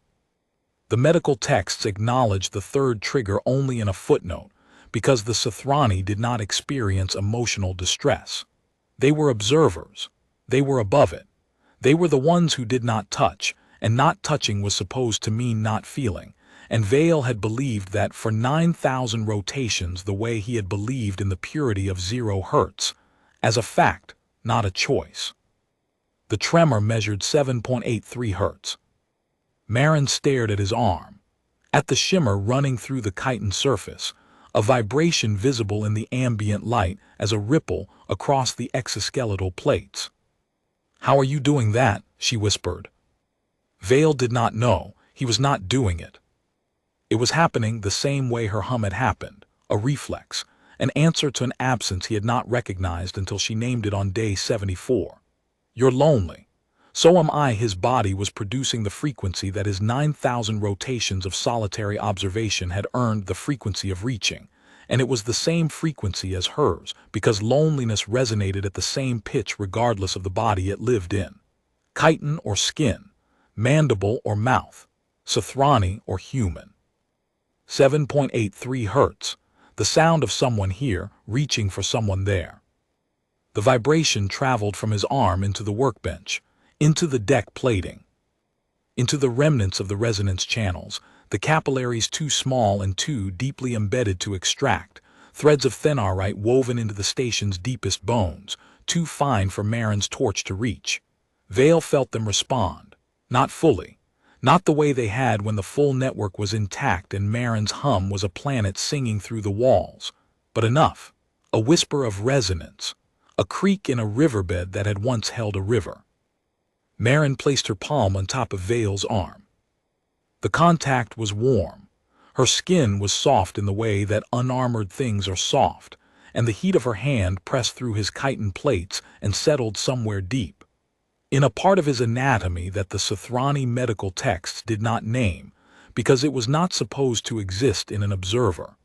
The medical texts acknowledge the third trigger only in a footnote, because the Sothrani did not experience emotional distress. They were observers. They were above it. They were the ones who did not touch, and not touching was supposed to mean not feeling, and Vale had believed that for 9,000 rotations the way he had believed in the purity of 0 Hertz, as a fact, not a choice. The tremor measured 7.83 Hertz. Marin stared at his arm, at the shimmer running through the chitin surface, a vibration visible in the ambient light as a ripple across the exoskeletal plates. "How are you doing that?" she whispered. Vale did not know. He was not doing it. It was happening the same way her hum had happened, a reflex, an answer to an absence he had not recognized until she named it on day 74. "You're lonely. So am I." His body was producing the frequency that his 9,000 rotations of solitary observation had earned the frequency of reaching, and it was the same frequency as hers, because loneliness resonated at the same pitch regardless of the body it lived in. Chitin or skin, mandible or mouth, Sothrani or human. 7.83 Hertz, the sound of someone here reaching for someone there. The vibration traveled from his arm into the workbench, into the deck plating, into the remnants of the resonance channels, the capillaries too small and too deeply embedded to extract, threads of thenarite woven into the station's deepest bones, too fine for Marin's torch to reach. Vale felt them respond, not fully, not the way they had when the full network was intact and Marin's hum was a planet singing through the walls, but enough, a whisper of resonance, a creak in a riverbed that had once held a river. Marin placed her palm on top of Vale's arm. The contact was warm. Her skin was soft in the way that unarmored things are soft, and the heat of her hand pressed through his chitin plates and settled somewhere deep, in a part of his anatomy that the Sothrani medical texts did not name, because it was not supposed to exist in an observer.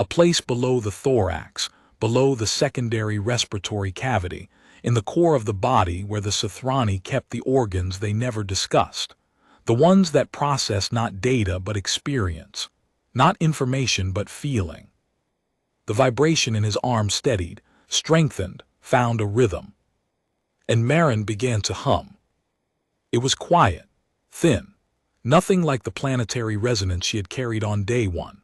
A place below the thorax, below the secondary respiratory cavity, in the core of the body where the Sothrani kept the organs they never discussed, the ones that process not data but experience, not information but feeling. The vibration in his arm steadied, strengthened, found a rhythm. And Marin began to hum. It was quiet, thin, nothing like the planetary resonance she had carried on day one.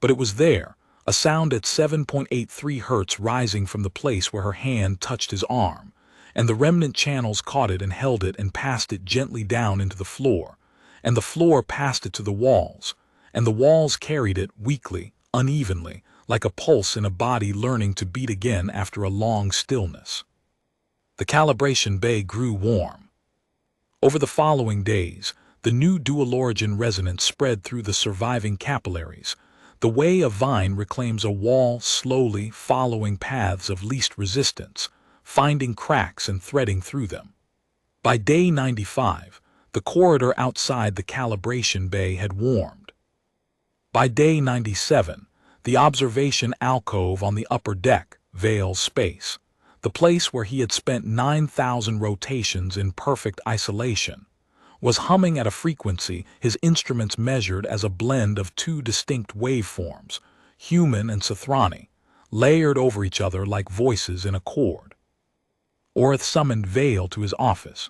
But it was there, a sound at 7.83 Hertz rising from the place where her hand touched his arm, and the remnant channels caught it and held it and passed it gently down into the floor, and the floor passed it to the walls, and the walls carried it weakly, unevenly, like a pulse in a body learning to beat again after a long stillness. The calibration bay grew warm. Over the following days, the new dual-origin resonance spread through the surviving capillaries, the way a vine reclaims a wall, slowly following paths of least resistance, finding cracks and threading through them. By day 95, the corridor outside the calibration bay had warmed. By day 97, the observation alcove on the upper deck, Vale's space, the place where he had spent 9,000 rotations in perfect isolation, was humming at a frequency his instruments measured as a blend of two distinct waveforms, human and Sothrani, layered over each other like voices in a chord. Orith summoned Vale to his office.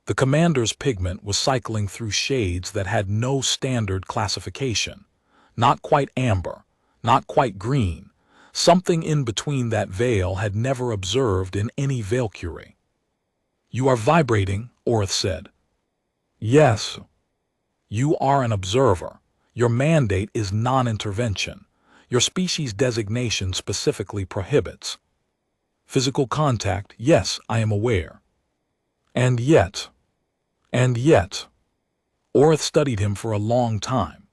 The commander's pigment was cycling through shades that had no standard classification, not quite amber, not quite green, something in between that Vale had never observed in any Valkyrie. "You are vibrating," Orith said. "Yes. You are an observer. Your mandate is non-intervention. Your species designation specifically prohibits physical contact. Yes, I am aware. And yet, Orith studied him for a long time.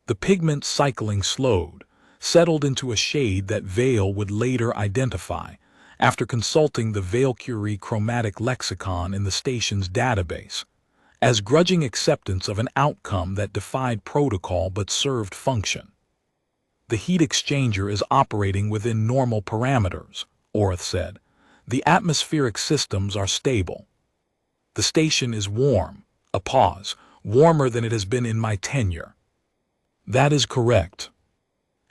The pigment cycling slowed, settled into a shade that Vale would later identify, after consulting the Valkyrie chromatic lexicon in the station's database, as grudging acceptance of an outcome that defied protocol but served function. "The heat exchanger is operating within normal parameters," Orith said. "The atmospheric systems are stable. The station is warm." A pause. "Warmer than it has been in my tenure." "That is correct.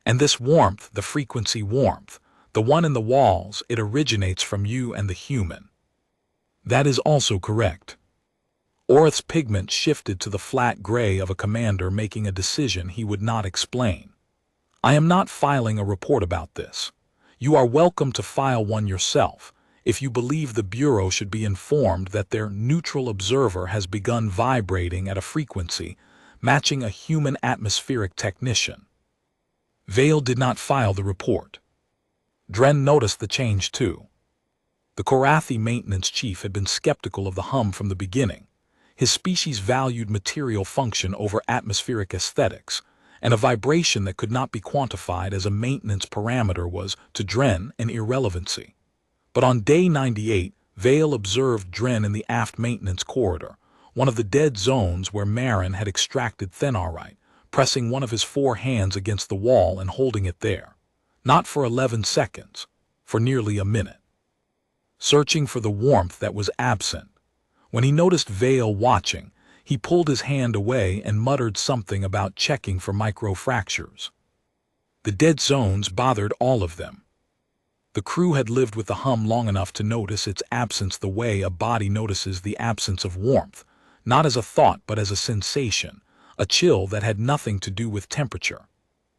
And this warmth, the frequency warmth, the one in the walls, it originates from you and the human." "That is also correct." Orith's pigment shifted to the flat gray of a commander making a decision he would not explain. "I am not filing a report about this. You are welcome to file one yourself, if you believe the Bureau should be informed that their neutral observer has begun vibrating at a frequency matching a human atmospheric technician." Vale did not file the report. Dren noticed the change too. The Korathi maintenance chief had been skeptical of the hum from the beginning. His species valued material function over atmospheric aesthetics, and a vibration that could not be quantified as a maintenance parameter was, to Dren, an irrelevancy. But on day 98, Vale observed Dren in the aft maintenance corridor, one of the dead zones where Marin had extracted thenarite, pressing one of his 4 hands against the wall and holding it there. Not for 11 seconds, for nearly a minute. Searching for the warmth that was absent. When he noticed Vale watching, he pulled his hand away and muttered something about checking for microfractures. The dead zones bothered all of them. The crew had lived with the hum long enough to notice its absence the way a body notices the absence of warmth, not as a thought but as a sensation, a chill that had nothing to do with temperature.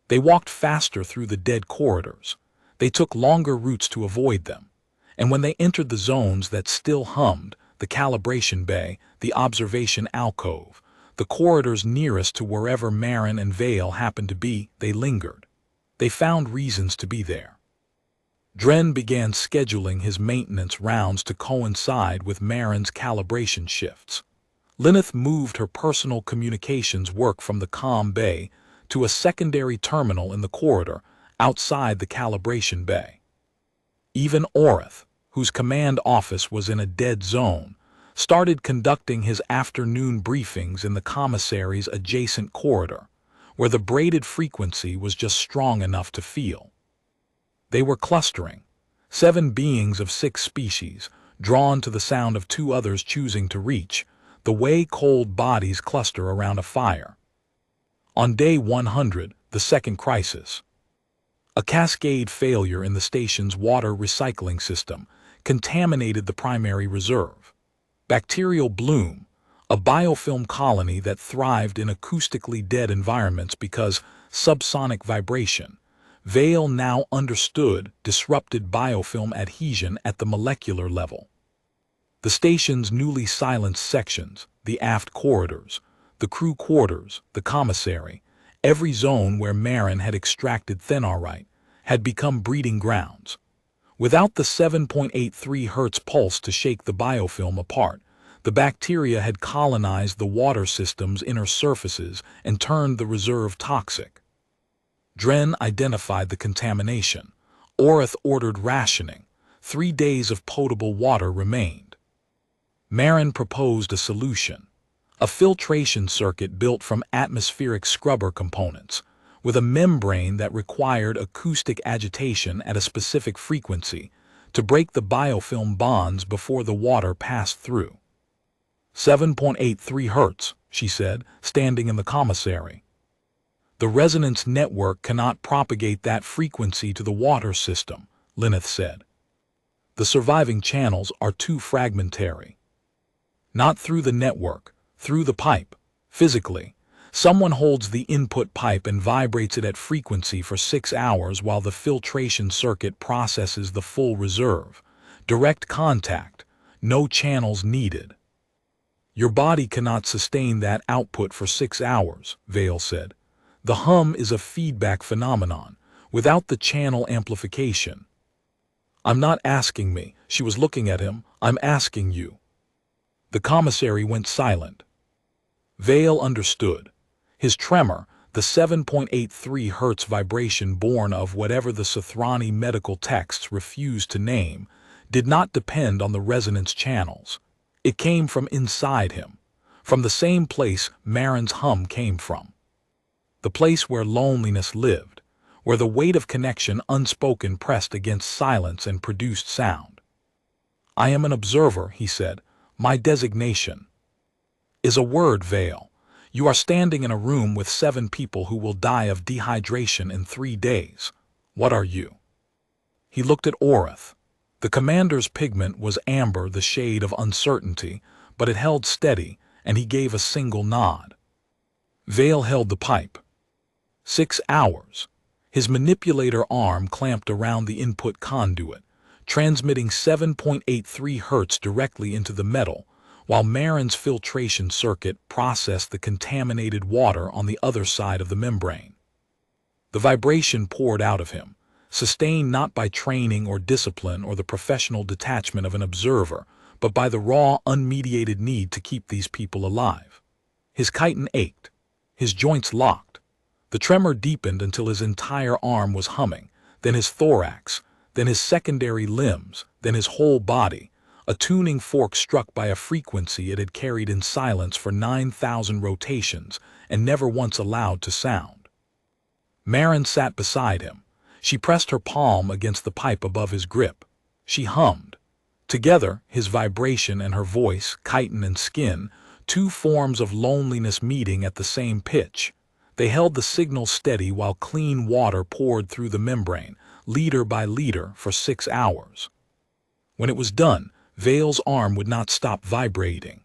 They walked faster through the dead corridors. They took longer routes to avoid them. And when they entered the zones that still hummed, the calibration bay, the observation alcove, the corridors nearest to wherever Marin and Vale happened to be, they lingered. They found reasons to be there. Dren began scheduling his maintenance rounds to coincide with Marin's calibration shifts. Lineth moved her personal communications work from the comm bay to a secondary terminal in the corridor outside the calibration bay. Even Orith, whose command office was in a dead zone, started conducting his afternoon briefings in the commissary's adjacent corridor, where the braided frequency was just strong enough to feel. They were clustering, 7 beings of 6 species, drawn to the sound of 2 others choosing to reach, the way cold bodies cluster around a fire. On day 100, the second crisis. A cascade failure in the station's water recycling system contaminated the primary reserve. Bacterial bloom, a biofilm colony that thrived in acoustically dead environments because subsonic vibration. Vail now understood disrupted biofilm adhesion at the molecular level. The station's newly silenced sections, the aft corridors, the crew quarters, the commissary, every zone where Marin had extracted thenarite, had become breeding grounds. Without the 7.83 Hertz pulse to shake the biofilm apart, the bacteria had colonized the water system's inner surfaces and turned the reserve toxic. Dren identified the contamination. Orith ordered rationing. 3 days of potable water remained. Marin proposed a solution. A filtration circuit built from atmospheric scrubber components, with a membrane that required acoustic agitation at a specific frequency to break the biofilm bonds before the water passed through. 7.83 Hertz, she said, standing in the commissary. The resonance network cannot propagate that frequency to the water system, Lineth said. The surviving channels are too fragmentary. Not through the network, through the pipe. Physically, someone holds the input pipe and vibrates it at frequency for 6 hours while the filtration circuit processes the full reserve. Direct contact, no channels needed. Your body cannot sustain that output for 6 hours, Vail said. The hum is a feedback phenomenon, without the channel amplification. I'm not asking me, she was looking at him, I'm asking you. The commissary went silent. Vail understood. His tremor, the 7.83 Hertz vibration born of whatever the Sothrani medical texts refused to name, did not depend on the resonance channels. It came from inside him, from the same place Marin's hum came from. The place where loneliness lived, where the weight of connection unspoken pressed against silence and produced sound. I am an observer, he said. My designation is a word, Vail. You are standing in a room with 7 people who will die of dehydration in 3 days. What are you? He looked at Orith. The commander's pigment was amber, the shade of uncertainty, but it held steady, and he gave a single nod. Vail held the pipe. 6 hours. His manipulator arm clamped around the input conduit, transmitting 7.83 Hertz directly into the metal, while Marin's filtration circuit processed the contaminated water on the other side of the membrane. The vibration poured out of him, sustained not by training or discipline or the professional detachment of an observer, but by the raw, unmediated need to keep these people alive. His chitin ached. His joints locked. The tremor deepened until his entire arm was humming, then his thorax, then his secondary limbs, then his whole body, a tuning fork struck by a frequency it had carried in silence for 9,000 rotations and never once allowed to sound. Marin sat beside him. She pressed her palm against the pipe above his grip. She hummed. Together, his vibration and her voice, chitin and skin, 2 forms of loneliness meeting at the same pitch. They held the signal steady while clean water poured through the membrane, liter by liter, for 6 hours. When it was done, Vail's arm would not stop vibrating.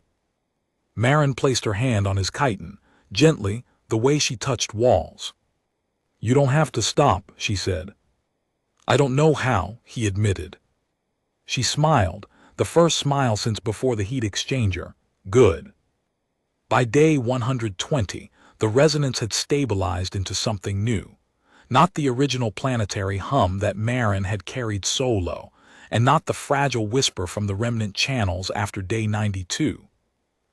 Marin placed her hand on his chitin, gently, the way she touched walls. You don't have to stop, she said. I don't know how, he admitted. She smiled, the first smile since before the heat exchanger. Good. By day 120, the resonance had stabilized into something new. Not the original planetary hum that Marin had carried solo, and not the fragile whisper from the remnant channels after day 92.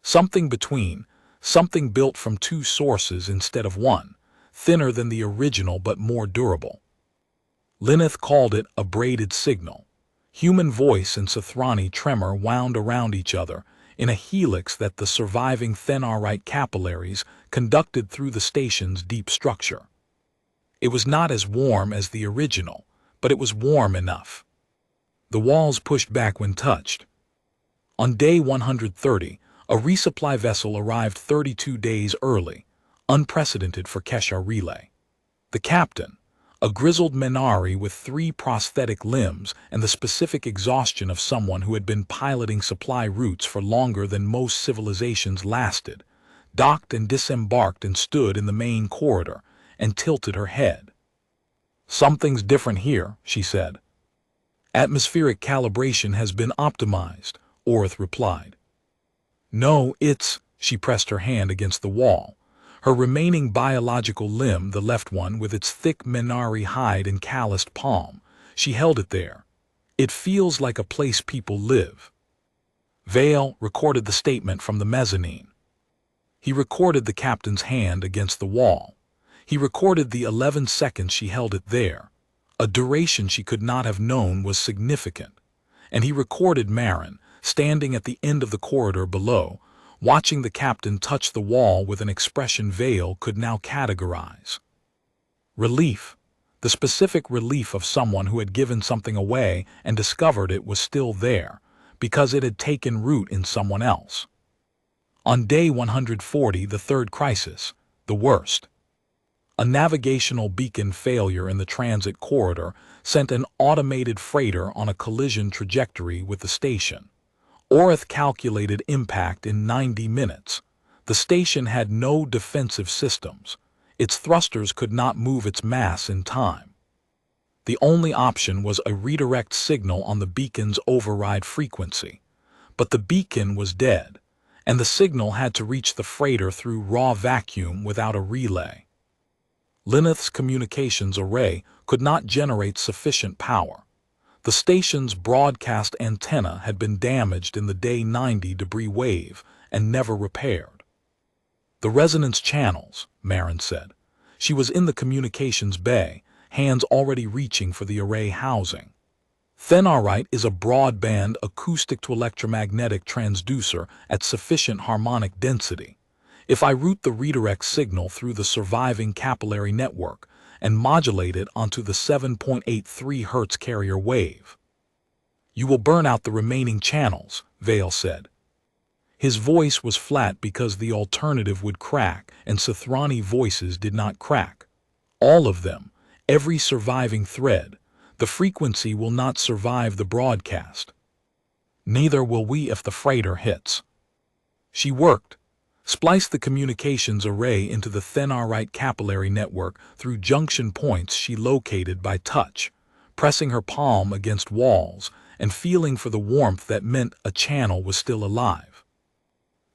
Something between, something built from 2 sources instead of 1, thinner than the original but more durable. Lineth called it a braided signal. Human voice and Sothrani tremor wound around each other in a helix that the surviving thenarite capillaries conducted through the station's deep structure. It was not as warm as the original, but it was warm enough. The walls pushed back when touched. On day 130, a resupply vessel arrived 32 days early, unprecedented for Kesha Relay. The captain, A grizzled Minari with 3 prosthetic limbs and the specific exhaustion of someone who had been piloting supply routes for longer than most civilizations lasted, docked and disembarked and stood in the main corridor and tilted her head. "Something's different here," she said. "Atmospheric calibration has been optimized," Orth replied. "No, it's—" She pressed her hand against the wall. Her remaining biological limb, the left one with its thick Minari hide and calloused palm, she held it there. "It feels like a place people live." Vale recorded the statement from the mezzanine. He recorded the captain's hand against the wall. He recorded the 11 seconds she held it there. A duration she could not have known was significant. And he recorded Marin, standing at the end of the corridor below, watching the captain touch the wall with an expression Vale could now categorize. Relief. The specific relief of someone who had given something away and discovered it was still there, because it had taken root in someone else. On day 140, the third crisis, the worst. A navigational beacon failure in the transit corridor sent an automated freighter on a collision trajectory with the station. Orth calculated impact in 90 minutes. The station had no defensive systems. Its thrusters could not move its mass in time. The only option was a redirect signal on the beacon's override frequency. But the beacon was dead, and the signal had to reach the freighter through raw vacuum without a relay. Lineth's communications array could not generate sufficient power. The station's broadcast antenna had been damaged in the Day 90 debris wave and never repaired. "The resonance channels," Marin said. She was in the communications bay, hands already reaching for the array housing. "Thenarite is a broadband acoustic-to-electromagnetic transducer at sufficient harmonic density. If I route the redirect signal through the surviving capillary network and modulate it onto the 7.83 Hertz carrier wave, you will burn out the remaining channels," Vale said. His voice was flat because the alternative would crack, and Sithrani voices did not crack. "All of them, every surviving thread. The frequency will not survive the broadcast. Neither will we if the freighter hits." She worked. Spliced the communications array into the Thenarite capillary network through junction points she located by touch, pressing her palm against walls and feeling for the warmth that meant a channel was still alive.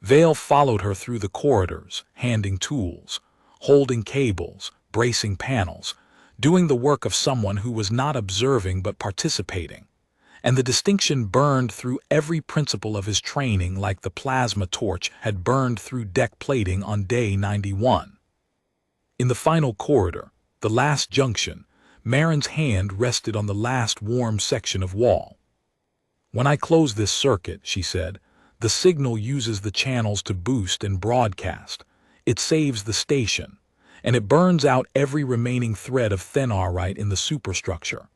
Vale followed her through the corridors, handing tools, holding cables, bracing panels, doing the work of someone who was not observing but participating. And the distinction burned through every principle of his training like the plasma torch had burned through deck plating on day 91. In the final corridor, the last junction, Marin's hand rested on the last warm section of wall. "When I close this circuit," she said, "the signal uses the channels to boost and broadcast. It saves the station, and it burns out every remaining thread of Thenarite in the superstructure.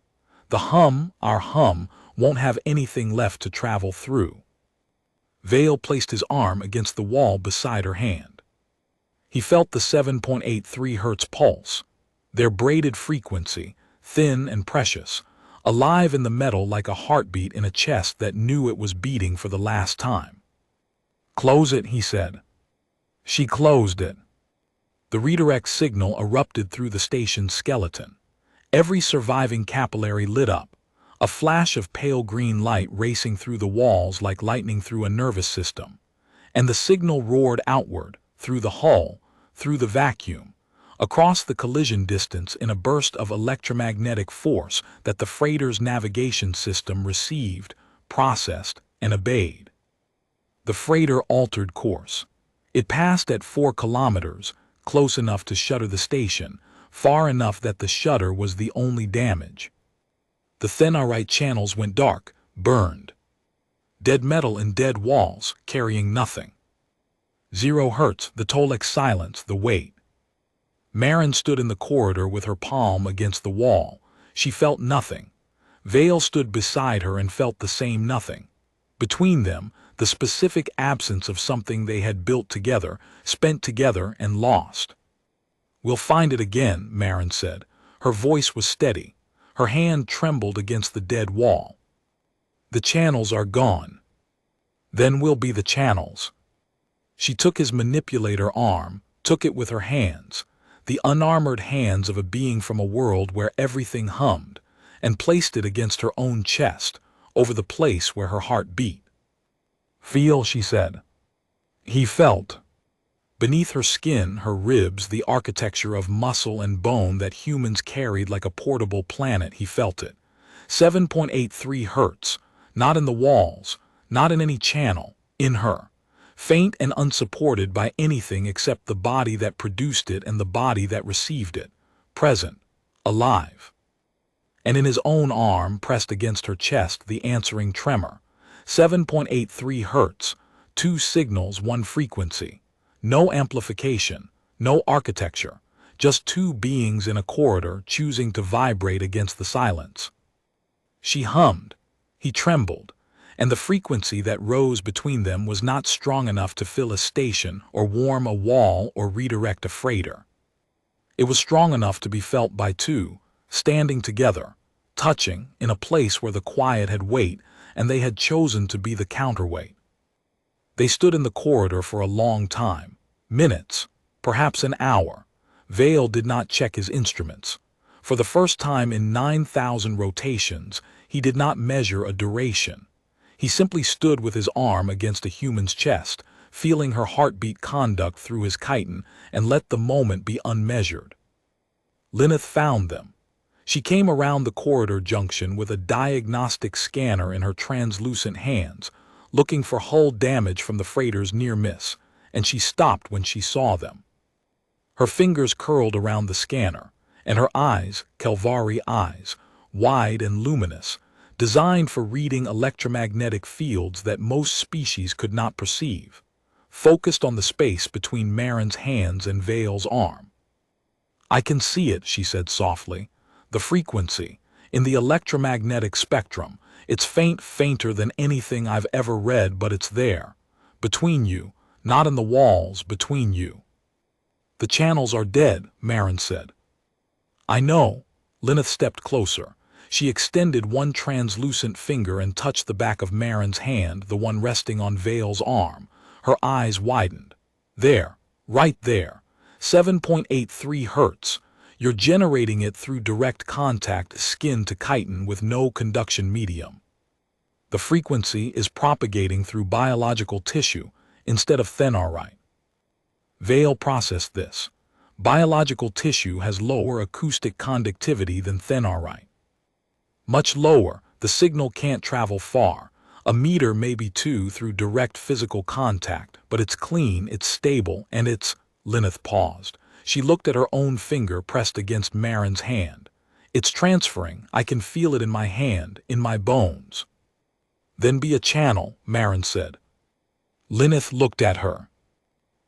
The hum, our hum, won't have anything left to travel through." Vale placed his arm against the wall beside her hand. He felt the 7.83 Hertz pulse, their braided frequency, thin and precious, alive in the metal like a heartbeat in a chest that knew it was beating for the last time. "Close it," he said. She closed it. The redirect signal erupted through the station's skeleton. Every surviving capillary lit up, a flash of pale green light racing through the walls like lightning through a nervous system. And the signal roared outward, through the hull, through the vacuum, across the collision distance in a burst of electromagnetic force that the freighter's navigation system received, processed, and obeyed. The freighter altered course. It passed at 4 kilometers, close enough to shutter the station, far enough that the shutter was the only damage. The Thenarite channels went dark, burned. Dead metal and dead walls, carrying nothing. 0 Hertz, the Tolek silence, the weight. Marin stood in the corridor with her palm against the wall. She felt nothing. Vale stood beside her and felt the same nothing. Between them, the specific absence of something they had built together, spent together and lost. "We'll find it again," Marin said. Her voice was steady. Her hand trembled against the dead wall. "The channels are gone. Then will be the channels." She took his manipulator arm, took it with her hands, the unarmored hands of a being from a world where everything hummed, and placed it against her own chest, over the place where her heart beat. "Feel," she said. He felt. Beneath her skin, her ribs, the architecture of muscle and bone that humans carried like a portable planet, he felt it. 7.83 Hertz, not in the walls, not in any channel, in her. Faint and unsupported by anything except the body that produced it and the body that received it. Present. Alive. And in his own arm, pressed against her chest, the answering tremor. 7.83 Hertz. 2 signals, 1 frequency. No amplification, no architecture, just 2 beings in a corridor choosing to vibrate against the silence. She hummed. He trembled. And the frequency that rose between them was not strong enough to fill a station or warm a wall or redirect a freighter. It was strong enough to be felt by 2, standing together, touching, in a place where the quiet had weight, and they had chosen to be the counterweight. They stood in the corridor for a long time, minutes, perhaps an hour. Vale did not check his instruments. For the first time in 9,000 rotations, he did not measure a duration. He simply stood with his arm against a human's chest, feeling her heartbeat conduct through his chitin, and let the moment be unmeasured. Lyneth found them. She came around the corridor junction with a diagnostic scanner in her translucent hands, looking for hull damage from the freighter's near miss, and she stopped when she saw them. Her fingers curled around the scanner, and her eyes, Calvari eyes, wide and luminous, designed for reading electromagnetic fields that most species could not perceive, focused on the space between Marin's hands and Vale's arm. "I can see it," she said softly. "The frequency, in the electromagnetic spectrum, it's fainter than anything I've ever read, but it's there. Between you, not in the walls, between you." "The channels are dead," Marin said. "I know." Lyneth stepped closer. She extended one translucent finger and touched the back of Marin's hand, the one resting on Vale's arm. Her eyes widened. "There, right there. 7.83 Hertz. You're generating it through direct contact, skin to chitin, with no conduction medium. The frequency is propagating through biological tissue instead of thenarite." Vale processed this. Biological tissue has lower acoustic conductivity than thenarite. Much lower, the signal can't travel far. A meter, maybe 2, through direct physical contact, but it's clean, it's stable, and it's... Lyneth paused. She looked at her own finger pressed against Marin's hand. "It's transferring. I can feel it in my hand, in my bones." "Then be a channel," Marin said. Lyneth looked at her.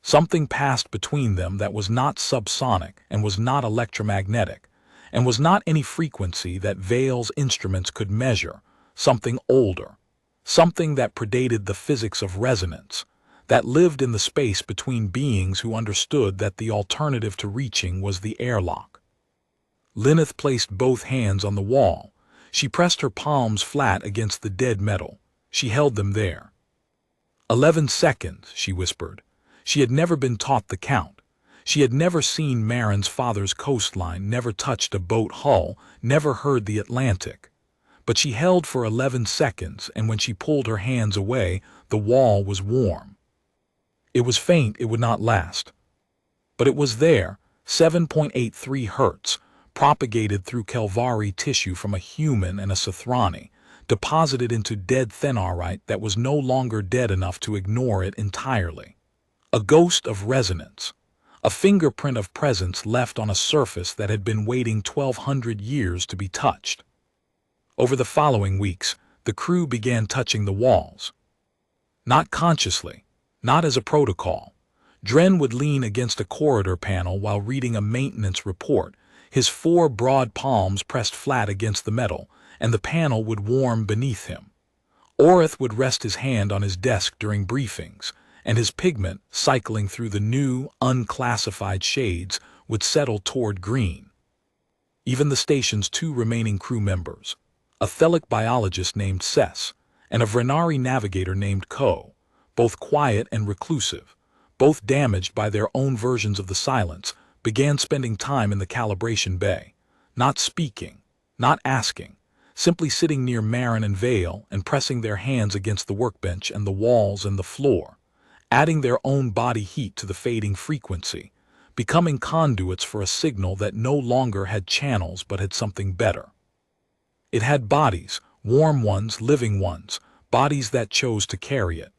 Something passed between them that was not subsonic and was not electromagnetic, and was not any frequency that Vale's instruments could measure, something older, something that predated the physics of resonance, that lived in the space between beings who understood that the alternative to reaching was the airlock. Lyneth placed both hands on the wall. She pressed her palms flat against the dead metal. She held them there. 11 seconds, she whispered. She had never been taught the count. She had never seen Marin's father's coastline, never touched a boat hull, never heard the Atlantic. But she held for 11 seconds, and when she pulled her hands away, the wall was warm. It was faint, it would not last. But it was there, 7.83 Hertz, propagated through Calvari tissue from a human and a Sothrani, deposited into dead thenarite that was no longer dead enough to ignore it entirely. A ghost of resonance. A fingerprint of presence left on a surface that had been waiting 1,200 years to be touched. Over the following weeks, the crew began touching the walls. Not consciously, not as a protocol. Dren would lean against a corridor panel while reading a maintenance report, his 4 broad palms pressed flat against the metal, and the panel would warm beneath him. Orith would rest his hand on his desk during briefings, and his pigment, cycling through the new, unclassified shades, would settle toward green. even the station's two remaining crew members, a Thelic biologist named Sess and a Vrenari navigator named Ko, both quiet and reclusive, both damaged by their own versions of the silence, began spending time in the calibration bay, not speaking, not asking, simply sitting near Marin and Vale and pressing their hands against the workbench and the walls and the floor, adding their own body heat to the fading frequency, becoming conduits for a signal that no longer had channels but had something better. It had bodies, warm ones, living ones, bodies that chose to carry it.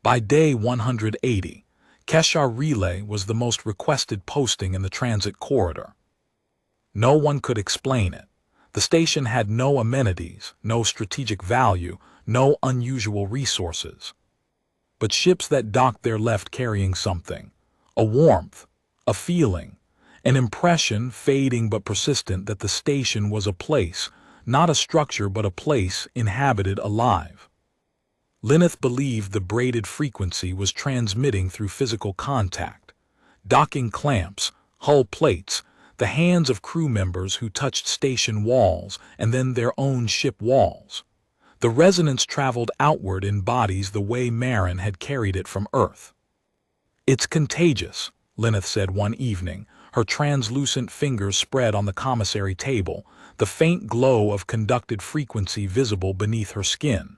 By day 180, Keshar Relay was the most requested posting in the transit corridor. No one could explain it. The station had no amenities, no strategic value, no unusual resources. But ships that docked there left carrying something, a warmth, a feeling, an impression fading but persistent that the station was a place, not a structure but a place inhabited alive. Lineth believed the braided frequency was transmitting through physical contact, docking clamps, hull plates, the hands of crew members who touched station walls and then their own ship walls. The resonance traveled outward in bodies the way Marin had carried it from Earth. "It's contagious," Lineth said one evening, her translucent fingers spread on the commissary table, the faint glow of conducted frequency visible beneath her skin.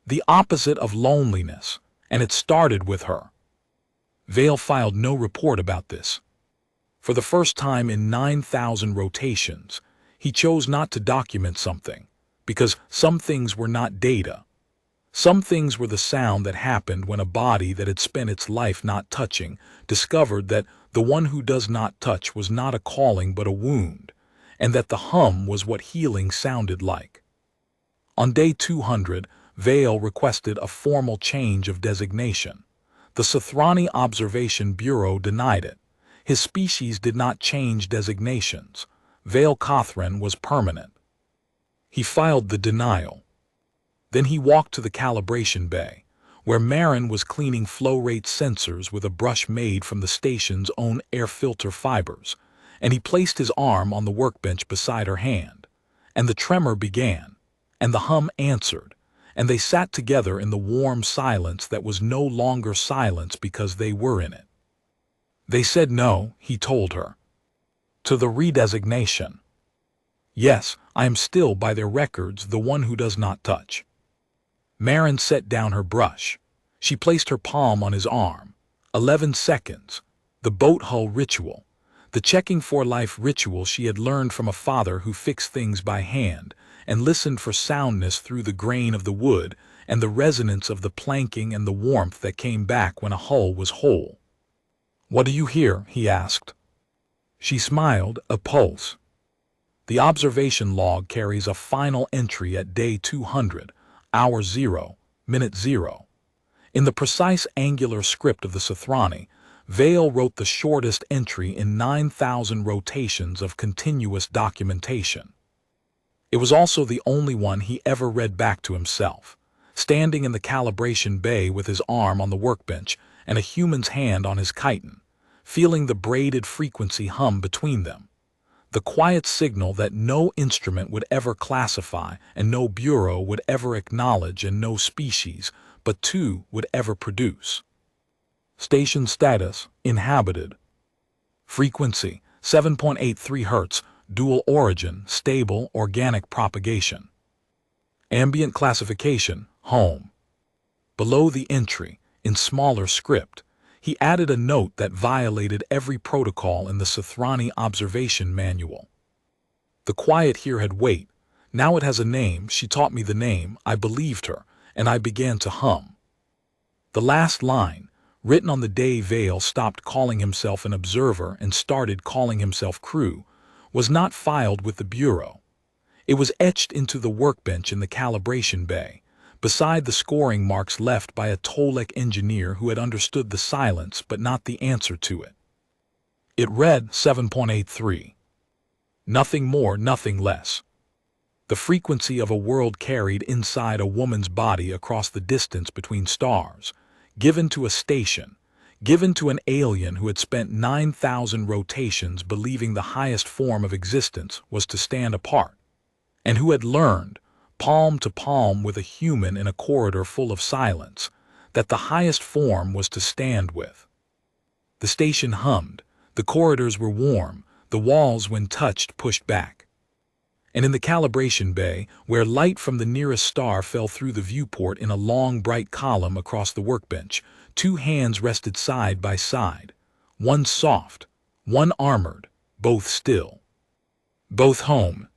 The opposite of loneliness, and it started with her. Vale filed no report about this. For the first time in 9,000 rotations, he chose not to document something, because some things were not data. Some things were the sound that happened when a body that had spent its life not touching discovered that the one who does not touch was not a calling but a wound, and that the hum was what healing sounded like. On day 200, Vale requested a formal change of designation. The Sathrani Observation Bureau denied it. His species did not change designations. Vale Cothran was permanent. He filed the denial. Then he walked to the calibration bay, where Marin was cleaning flow rate sensors with a brush made from the station's own air filter fibers, and he placed his arm on the workbench beside her hand. And the tremor began, and the hum answered, and they sat together in the warm silence that was no longer silence because they were in it. They said no, he told her. To the redesignation. Yes, I am still by their records the one who does not touch. Marin set down her brush. She placed her palm on his arm. 11 seconds. The boat hull ritual. The checking for life ritual she had learned from a father who fixed things by hand and listened for soundness through the grain of the wood and the resonance of the planking and the warmth that came back when a hull was whole. "What do you hear?" he asked. She smiled, a pulse. The observation log carries a final entry at day 200, hour 0, minute 0. In the precise angular script of the Sathrani, Vale wrote the shortest entry in 9,000 rotations of continuous documentation. It was also the only one he ever read back to himself, standing in the calibration bay with his arm on the workbench and a human's hand on his chiton, feeling the braided frequency hum between them. The quiet signal that no instrument would ever classify and no bureau would ever acknowledge and no species, but two, would ever produce. Station status, inhabited. Frequency, 7.83 Hertz, dual origin, stable, organic propagation. Ambient classification, home. Below the entry, in smaller script, he added a note that violated every protocol in the Sathrani observation manual. The quiet here had weight. Now it has a name. She taught me the name. I believed her, and I began to hum. The last line, written on the day Vale stopped calling himself an observer and started calling himself crew, was not filed with the Bureau. It was etched into the workbench in the calibration bay, beside the scoring marks left by a Tolek engineer who had understood the silence but not the answer to it. It read 7.83. Nothing more, nothing less. The frequency of a world carried inside a woman's body across the distance between stars, given to a station, given to an alien who had spent 9,000 rotations believing the highest form of existence was to stand apart, and who had learned, palm to palm with a human in a corridor full of silence, that the highest form was to stand with. The station hummed, the corridors were warm, the walls when touched pushed back. And in the calibration bay, where light from the nearest star fell through the viewport in a long bright column across the workbench, two hands rested side by side, one soft, one armored, both still. Both home,